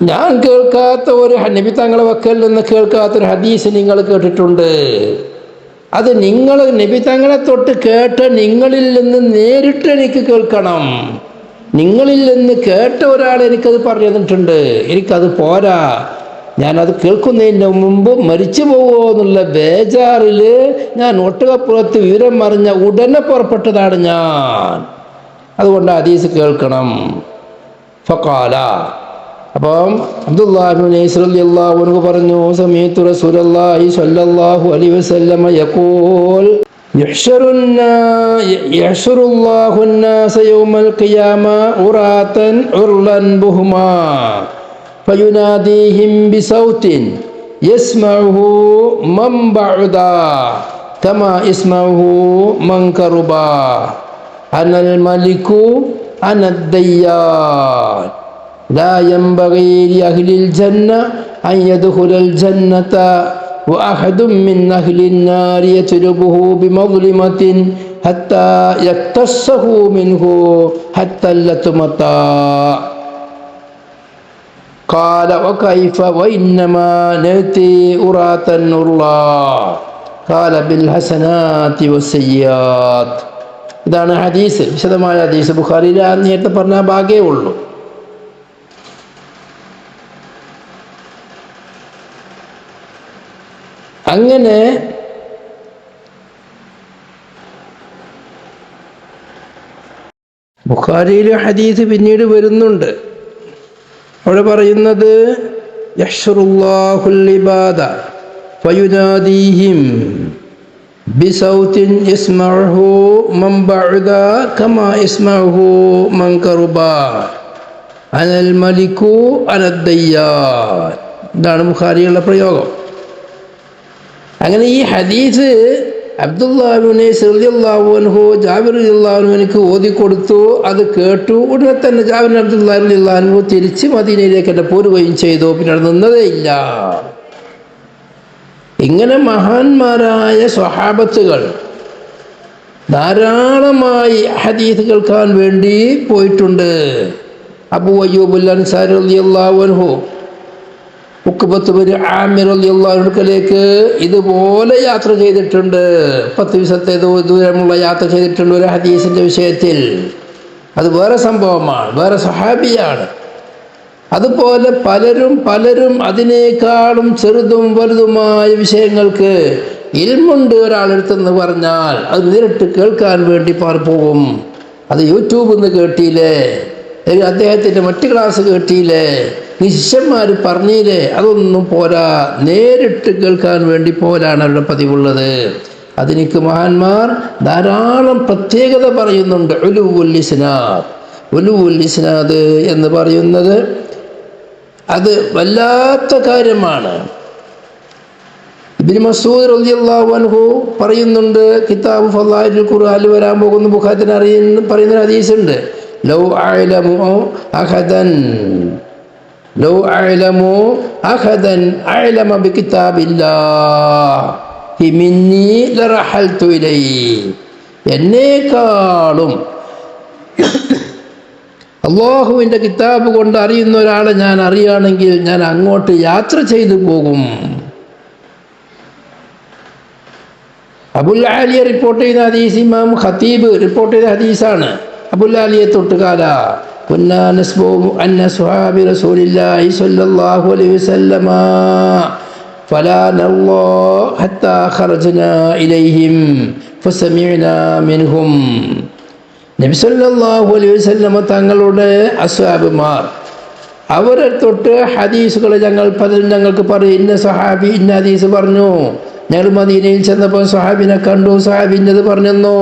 ഞാൻ കേൾക്കാത്ത ഒരു നബി തങ്ങളെ വക്കൽ നിന്ന് കേൾക്കാത്തൊരു ഹദീസ് നിങ്ങൾ കേട്ടിട്ടുണ്ട്. അത് നിങ്ങൾ നബി തങ്ങളെ തൊട്ട് കേട്ട നിങ്ങളിൽ നിന്ന് നേരിട്ട് എനിക്ക് കേൾക്കണം. നിങ്ങളിൽ നിന്ന് കേട്ട ഒരാൾ എനിക്കത് പറഞ്ഞു തന്നിട്ടുണ്ട്, എനിക്കത് പോരാ. ഞാനത് കേൾക്കുന്നതിന് മുമ്പ് മരിച്ചു പോകുമോ എന്നുള്ള ബേജാറിൽ ഞാൻ ഒട്ടകപ്പുറത്ത് വിവരം അറിഞ്ഞ ഉടനെ പുറപ്പെട്ടതാണ് ഞാൻ. അതുകൊണ്ട് ഹദീസ് കേൾക്കണം. ഫഖാല, അപ്പം അബ്ദുല്ലാഹി ഇബ്നു ഉനൈസ് റളിയല്ലാഹു അൻഹു പറഞ്ഞു, സമീഅതു റസൂലല്ലാഹി സ്വല്ലല്ലാഹു അലൈഹി വസല്ലം യഖൂൽ യഹ്ശുറുല്ലാഹു അൻ-നാസ യൗമൽ ഖിയാമ ഉറാതൻ ഉർലൻ ബുഹ്മാ ഫയുനാദീഹിം ബിസൗത്തിൻ യസ്മഉഹു മൻ ബഅദാ കമാ യസ്മഉഹു മൻ ഖറുബാ അനൽ മലികു അനദ്ദയ്യാൻ ലാ യൻബഗി ലിഅഹ്ലിൽ ജന്ന അൻ യദ്ഖുലൽ ജന്നത وأحد من أهل النار يطلبه بمظلمة حتى يقتصه منه حتى اللتمة قال وكيف وإنما نأتي أراة الله قال بالحسنات والسيئات. ഇതാണ് ഹദീസ്, വിശദമായ ഹദീസ്. ബുഖാരിയിൽ നേരത്തെ പറഞ്ഞ ഭാഗേ ഉള്ളൂ. അങ്ങനെ ബുഖാരിയിൽ ഹദീസ് പിന്നീട് വരുന്നുണ്ട്. അവിടെ പറയുന്നത് യഹ്ശുറുല്ലാഹുൽ ഇബാദ ഫയുനാദീഹിം ബിസൗത്തിൻ യസ്മഉഹു മൻ ബഅദ കമാ യസ്മഉഹു മൻ ഖറുബ അനൽ മലികു അനദ്ദയ്യാൻ. ഇതാണ് ബുഖാരിയിലുള്ള പ്രയോഗം. അങ്ങനെ ഈ ഹദീസ് അബ്ദുല്ലാഹിബ്നു റളിയല്ലാഹു അൻഹു ജാബിർ റളിയല്ലാഹു അൻഹുവിനക്ക് ഓതിക്കൊടുത്തു. അത് കേട്ടു. ഉടനെ തന്നെ ജാബിർ അബ്ദുല്ലാഹി റളിയല്ലാഹു അൻഹു തിരിച്ച് മദീനയിലേക്ക് തന്നെ പോരുകയും ചെയ്തു. പിന്നെ അവിടെ നിന്നതേ ഇല്ല. ഇങ്ങനെ മഹാന്മാരായ സ്വഹാബത്തുകൾ ധാരാളമായി ഹദീസ് കേൾക്കാൻ വേണ്ടി പോയിട്ടുണ്ട്. അബൂ അയ്യൂബുൽ അൻസാരി റളിയല്ലാഹു അൻഹു ഉഖ്ബത്ത് ബിൻ ആമിർ റളിയല്ലാഹു അൻഹുവിലേക്ക് ഇതുപോലെ യാത്ര ചെയ്തിട്ടുണ്ട്. 10 ദിവസത്തെ ദൂരമുള്ള യാത്ര ചെയ്തിട്ടുണ്ട് ഒരു ഹദീസിന്റെ വിഷയത്തിൽ. അത് വേറെ സംഭവമാണ്, വേറെ സ്വഹാബിയാണ്. അതുപോലെ പലരും അതിനേക്കാളും ചെറുതും വലുതുമായ വിഷയങ്ങൾക്ക് ഇൽമുണ്ട് ഒരാളെടുത്തെന്ന് പറഞ്ഞാൽ അത് നേരിട്ട് കേൾക്കാൻ വേണ്ടി പോകും. അത് യൂട്യൂബിൽ നിന്ന് കേട്ടില്ലേ, അദ്ദേഹത്തിൻ്റെ മറ്റ് ക്ലാസ് കേട്ടില്ലേ, ഈ ശിഷ്യന്മാർ പറഞ്ഞില്ലേ, അതൊന്നും പോരാ. നേരിട്ട് കേൾക്കാൻ വേണ്ടി പോലാണ് അവരുടെ പതിവുള്ളത്. അതിനിക്ക് മഹാന്മാർ ധാരാളം പ്രത്യേകത പറയുന്നുണ്ട്. ഉലുവുൽ ഇസ്നാദ് എന്ന് പറയുന്നത് അത് വല്ലാത്ത കാര്യമാണ്. ഇബ്നു മസ്ഊദ് റളിയല്ലാഹു അൻഹു പറയുന്നുണ്ട്, കിതാബ് ഫളായിലുൽ ഖുർആനിൽ വരാൻ പോകുന്ന ബുഖാരിയിൽ പറയുന്ന ഹദീസുണ്ട്. ലൗ അഅലമു അഹദൻ അഅലമ ബികിതാബില്ലാഹി മിന്നി ലറഹൽതു ഇലൈഹി. എന്നേക്കാളും അള്ളാഹുവിൻ്റെ കിതാബ് കൊണ്ട് അറിയുന്ന ഒരാളെ ഞാൻ അറിയുകയാണെങ്കിൽ ഞാൻ അങ്ങോട്ട് യാത്ര ചെയ്തു പോകും. അബുൽ ആലിയ റിപ്പോർട്ട് ചെയ്ത ഹദീസ് ഇമാം ഖതീബ് റിപ്പോർട്ട് ചെയ്ത ഹദീസാണ്. അബുൽ ആലിയെ തൊട്ടുകാല കുന്നാ നസ്ബു അന്ന സ്വഹാബി റസൂലില്ലാഹി സ്വല്ലല്ലാഹു അലൈഹി വസല്ലമ ഫലാ നല്ലാഹു ഹത്താ ഖറജ്നാ ഇലൈഹിം ഫസമിഅനാ മിൻഹും. നബി സല്ലല്ലാഹു അലൈഹി വസല്ലമ തങ്ങളുടെ അസ്ഹാബുമാർ അവരെ തൊട്ട് ഹദീസുകൾ ഞങ്ങൾക്ക് പറയും. ഇന്ന സഹാബി ഇന്ന ഹദീസ് പറഞ്ഞു. ഞങ്ങൾ മദീനയിൽ ചെന്നപ്പോൾ സഹാബിനെ കണ്ടു, സഹാബി ഇന്നത് പറഞ്ഞെന്നോ,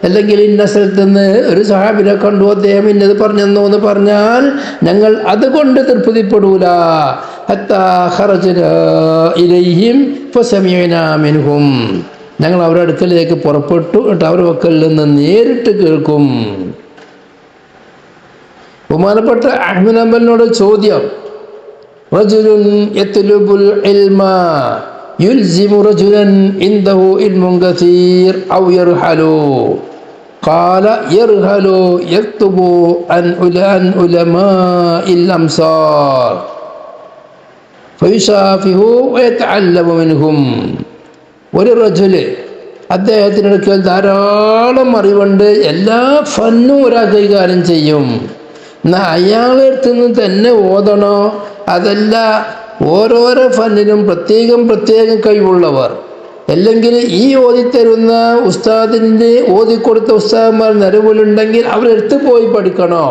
അല്ലെങ്കിൽ ഇന്ന സ്ഥലത്ത് നിന്ന് ഒരു സഹാബിനെ കണ്ടു, അദ്ദേഹം ഇന്നത് പറഞ്ഞെന്നോ എന്ന് പറഞ്ഞാൽ ഞങ്ങൾ അതുകൊണ്ട് തൃപ്തിപ്പെടൂല. ഹത്താ ഖറജ്നാ ഇലൈഹിം ഫസമിഅനാ മിൻഹും. ഞങ്ങൾ അവരുടെ അടുക്കലേക്ക് പുറപ്പെട്ടു, എന്നിട്ട് അവരുടെ വക്കലിൽ നിന്ന് നേരിട്ട് കേൾക്കും. ബഹുമാനപ്പെട്ട അഹ്മദ് ഹംബലിനോട് ചോദ്യം, റജുലുൻ യത്ലുബുൽ ഇൽമ യുൽസിമു റജുലൻ ഇൻദഹു ഇൽമുൻ കസീർ ഔ യർഹലു ഖാല യർഹലു യക്തുബു അൻ ഉലമാഇൽ അംസാർ ഫയുസാഫിഹു വയതഅല്ലമു മിൻഹും. ഒരു റജുല് അദ്ദേഹത്തിനടുക്കൽ ധാരാളം അറിവുണ്ട്, എല്ലാ ഫന്നും ഒരാൾ കൈകാര്യം ചെയ്യും. എന്നാൽ അയാളുടെ അടുത്ത് നിന്ന് തന്നെ ഓതണോ? അതല്ല, ഓരോരോ ഫന്നിനും പ്രത്യേകം കഴിവുള്ളവർ, അല്ലെങ്കിൽ ഈ ഓതിത്തരുന്ന ഉസ്താദിൻ്റെ ഓതിക്കൊടുത്ത ഉസ്താദന്മാർ നിലവിലുണ്ടെങ്കിൽ അവരെടുത്ത് പോയി പഠിക്കണോ?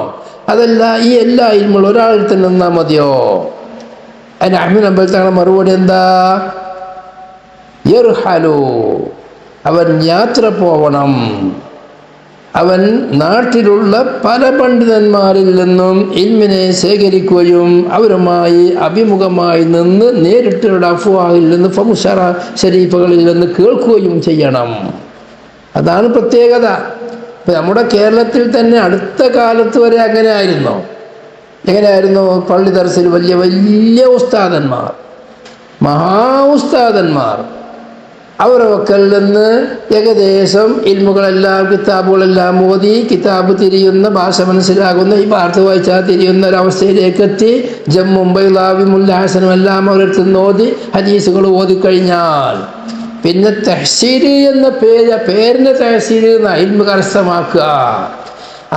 അതല്ല, ഈ എല്ലാ ഇൽമുള്ള ഒരാളിൽ തന്നെ നിന്നാൽ മതിയോ? അതിന് അഹ്മദ് ഹംബൽ തങ്ങളുടെ മറുപടി എന്താ? യർഹലു, അവൻ യാത്ര പോവണം. അവൻ നാട്ടിലുള്ള പല പണ്ഡിതന്മാരിൽ നിന്നും ഇൽമിനെ ശേഖരിക്കുകയും അവരുമായി അഭിമുഖമായി നിന്ന് നേരിട്ടുള്ള അഫ്വാഹിൽ നിന്ന് ഫമുഷറ ഷരീഫുകളിൽ നിന്ന് കേൾക്കുകയും ചെയ്യണം. അതാണ് പ്രത്യേകത. ഇപ്പം നമ്മുടെ കേരളത്തിൽ തന്നെ അടുത്ത കാലത്ത് വരെ എങ്ങനെയായിരുന്നു? പള്ളി ദർസിൽ വലിയ ഉസ്താദന്മാർ, മഹാ ഉസ്താദന്മാർ അവരുടെ വക്കൽ നിന്ന് ഏകദേശം ഇൽമുകളെല്ലാം കിതാബുകളെല്ലാം ഓതി കിതാബ് തിരിയുന്ന ഭാഷ മനസ്സിലാകുന്ന ഈ വാർത്ത വായിച്ചാൽ തിരിയുന്ന ഒരവസ്ഥയിലേക്ക് എത്തി ജമ്മും ബൈലാവി മുല്ല ഹസനും എല്ലാം അവരടുത്ത് നിന്ന് ഓതി ഹദീസുകൾ ഓതിക്കഴിഞ്ഞാൽ പിന്നെ തഹ്സീർ എന്ന പേരിൻ്റെ തഹ്സീർ എന്ന ഇൽമു കരസ്ഥമാക്കുക.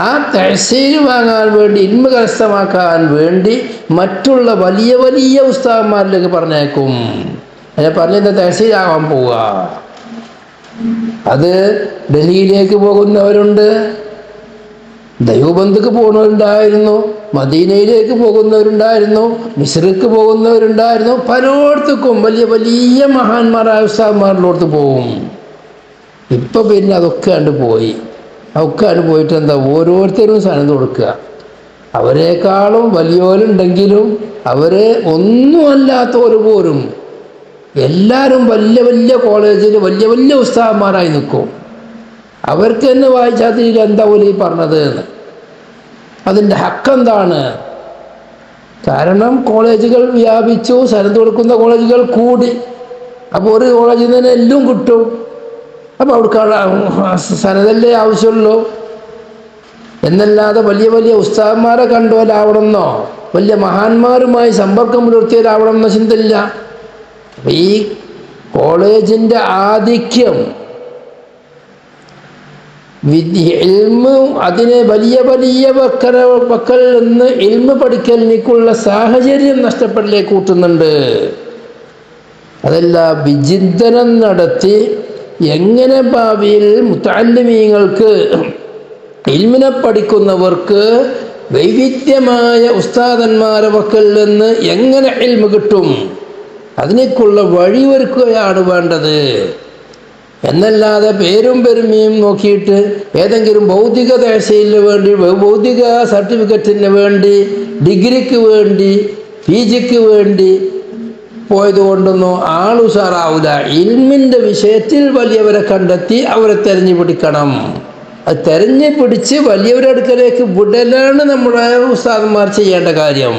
ആ തഹ്സീർ വാങ്ങാൻ വേണ്ടി ഇൽമു കരസ്ഥമാക്കാൻ വേണ്ടി മറ്റുള്ള വലിയ വലിയ ഉസ്താദന്മാരിലേക്ക് പറഞ്ഞേക്കും. അതിനെ പറഞ്ഞ തഹ്സീലാകാൻ പോവുക. അത് ഡൽഹിയിലേക്ക് പോകുന്നവരുണ്ട്, ദൈവബന്ധുക്ക് പോകുന്നവരുണ്ടായിരുന്നു, മദീനയിലേക്ക് പോകുന്നവരുണ്ടായിരുന്നു, മിസ്ർക്ക് പോകുന്നവരുണ്ടായിരുന്നു. പലയിടത്തേക്കും വലിയ വലിയ മഹാന്മാരായ ഉസ്താദന്മാരിലോട്ട് പോകും. ഇപ്പം പിന്നെ അതൊക്കെ പോയി. പോയിട്ട് എന്താ, ഓരോരുത്തരും സനത് കൊടുക്കുക. അവരെക്കാളും വലിയവരുണ്ടെങ്കിലും അവരെ ഒന്നും അല്ലാത്തവർ പോലും എല്ലാവരും വലിയ വലിയ കോളേജിൽ വലിയ വലിയ ഉസ്താദന്മാരായി നിൽക്കും. അവർക്ക് തന്നെ വായിച്ചാൽ എന്താ പോലെ പറഞ്ഞത് എന്ന്. അതിൻ്റെ ഹക്കെന്താണ്? കാരണം കോളേജുകൾ വ്യാപിച്ചു, സനത് കൊടുക്കുന്ന കോളേജുകൾ കൂടി. അപ്പോൾ ഒരു കോളേജിൽ നിന്ന് തന്നെ എല്ലാം കിട്ടും. അപ്പോൾ അവിടെ സനതല്ലേ ആവശ്യമുള്ളൂ എന്നല്ലാതെ വലിയ വലിയ ഉസ്താദന്മാരെ കണ്ടുപോലാവണമെന്നോ വലിയ മഹാന്മാരുമായി സമ്പർക്കം പുലർത്തിയാലാവണമെന്നോ ചിന്തയില്ല. ഈ കോളേജിൻ്റെ ആധിക്യം ഇൽമ് അതിനെ വലിയ വലിയ വക്കൽ നിന്ന് ഇൽമ് പഠിക്കലിനുള്ള സാഹചര്യം നഷ്ടപ്പെടലേക്ക് കൂട്ടുന്നുണ്ട്. അതല്ല, വിചിന്തനം നടത്തി എങ്ങനെ ഭാവിയിൽ മുത്തഅല്ലിമീങ്ങൾക്ക് ഇൽമിനെ പഠിക്കുന്നവർക്ക് വൈവിധ്യമായ ഉസ്താദന്മാരെ വക്കൽ നിന്ന് എങ്ങനെ ഇൽമ് കിട്ടും, അതിനേക്കുള്ള വഴിയൊരുക്കുകയാണ് വേണ്ടത്. എന്നല്ലാതെ പേരും പെരുമയും നോക്കിയിട്ട് ഏതെങ്കിലും ഭൗതിക തഹ്സീലിന് വേണ്ടി, ഭൗതിക സർട്ടിഫിക്കറ്റിന് വേണ്ടി, ഡിഗ്രിക്ക് വേണ്ടി, PGക്ക് വേണ്ടി പോയത് കൊണ്ടൊന്നും ആളുഷാറാവില്ല. ഇൽമിൻ്റെ വിഷയത്തിൽ വലിയവരെ കണ്ടെത്തി അവരെ തെരഞ്ഞു പിടിക്കണം. അത് തെരഞ്ഞു പിടിച്ച് വലിയവരുടെ അടുക്കലേക്ക് വിടലാണ് നമ്മുടെ ഉസ്താദന്മാർ ചെയ്യേണ്ട കാര്യം.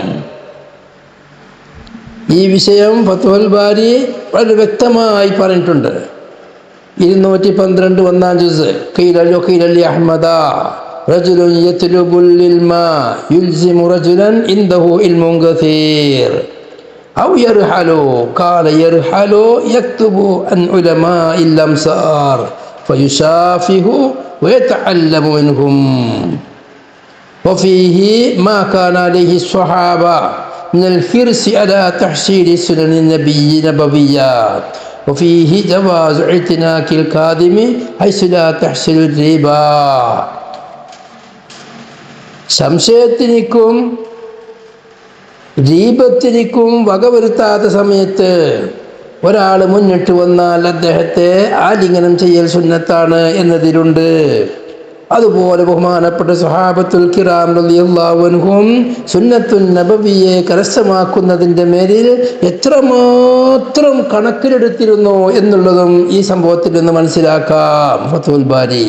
ഈ വിഷയം ഫത്ഹുൽ ബാരി വളരെ വ്യക്തമായി പറഞ്ഞിട്ടുണ്ട്. 212 ഒന്നാം ജുസ്. ഖീല അഹ്മദ റജുലുൻ യത്ലുബുൽ ഇൽമ യുൽസിമു റജുലൻ ഇൻദഹു ഇൽമുൻ കസീർ ഔ യർഹലു ഖാല യർഹലു യക്തുബു അൻ ഉലമാഇൽ അംസാർ ഫയുശാഫിഹു വയതഅല്ലമു മിൻഹും വഫീഹി മാ കാന അലൈഹി സ്വഹാബ من الحرص على تحصيل سنن النبي نبويات وفيه جواز اعتناق الخادم حيث لا تحصل الربا. സംശയത്തിനും രീപത്തിനും വകവരുത്താത്ത സമയത്ത് ഒരാൾ മുന്നിട്ട് വന്നാൽ അദ്ദേഹത്തെ ആലിംഗനം ചെയ്യൽ സുന്നത്താണ് എന്നതിലുണ്ട്. അതുപോലെ ബഹുമാനപ്പെട്ട സ്വഹാബത്തുൽ കിറാം റളിയല്ലാഹു അൻഹും സുന്നത്തുൻ നബവിയെ കരസ്ഥമാക്കുന്നതിൻ്റെ മേലിൽ എത്രമാത്രം കണക്കിലെടുത്തിരുന്നു എന്നുള്ളതും ഈ സംഭവത്തിൽ നിന്ന് മനസ്സിലാക്കാം. ഫത്ഹുൽ ബാരി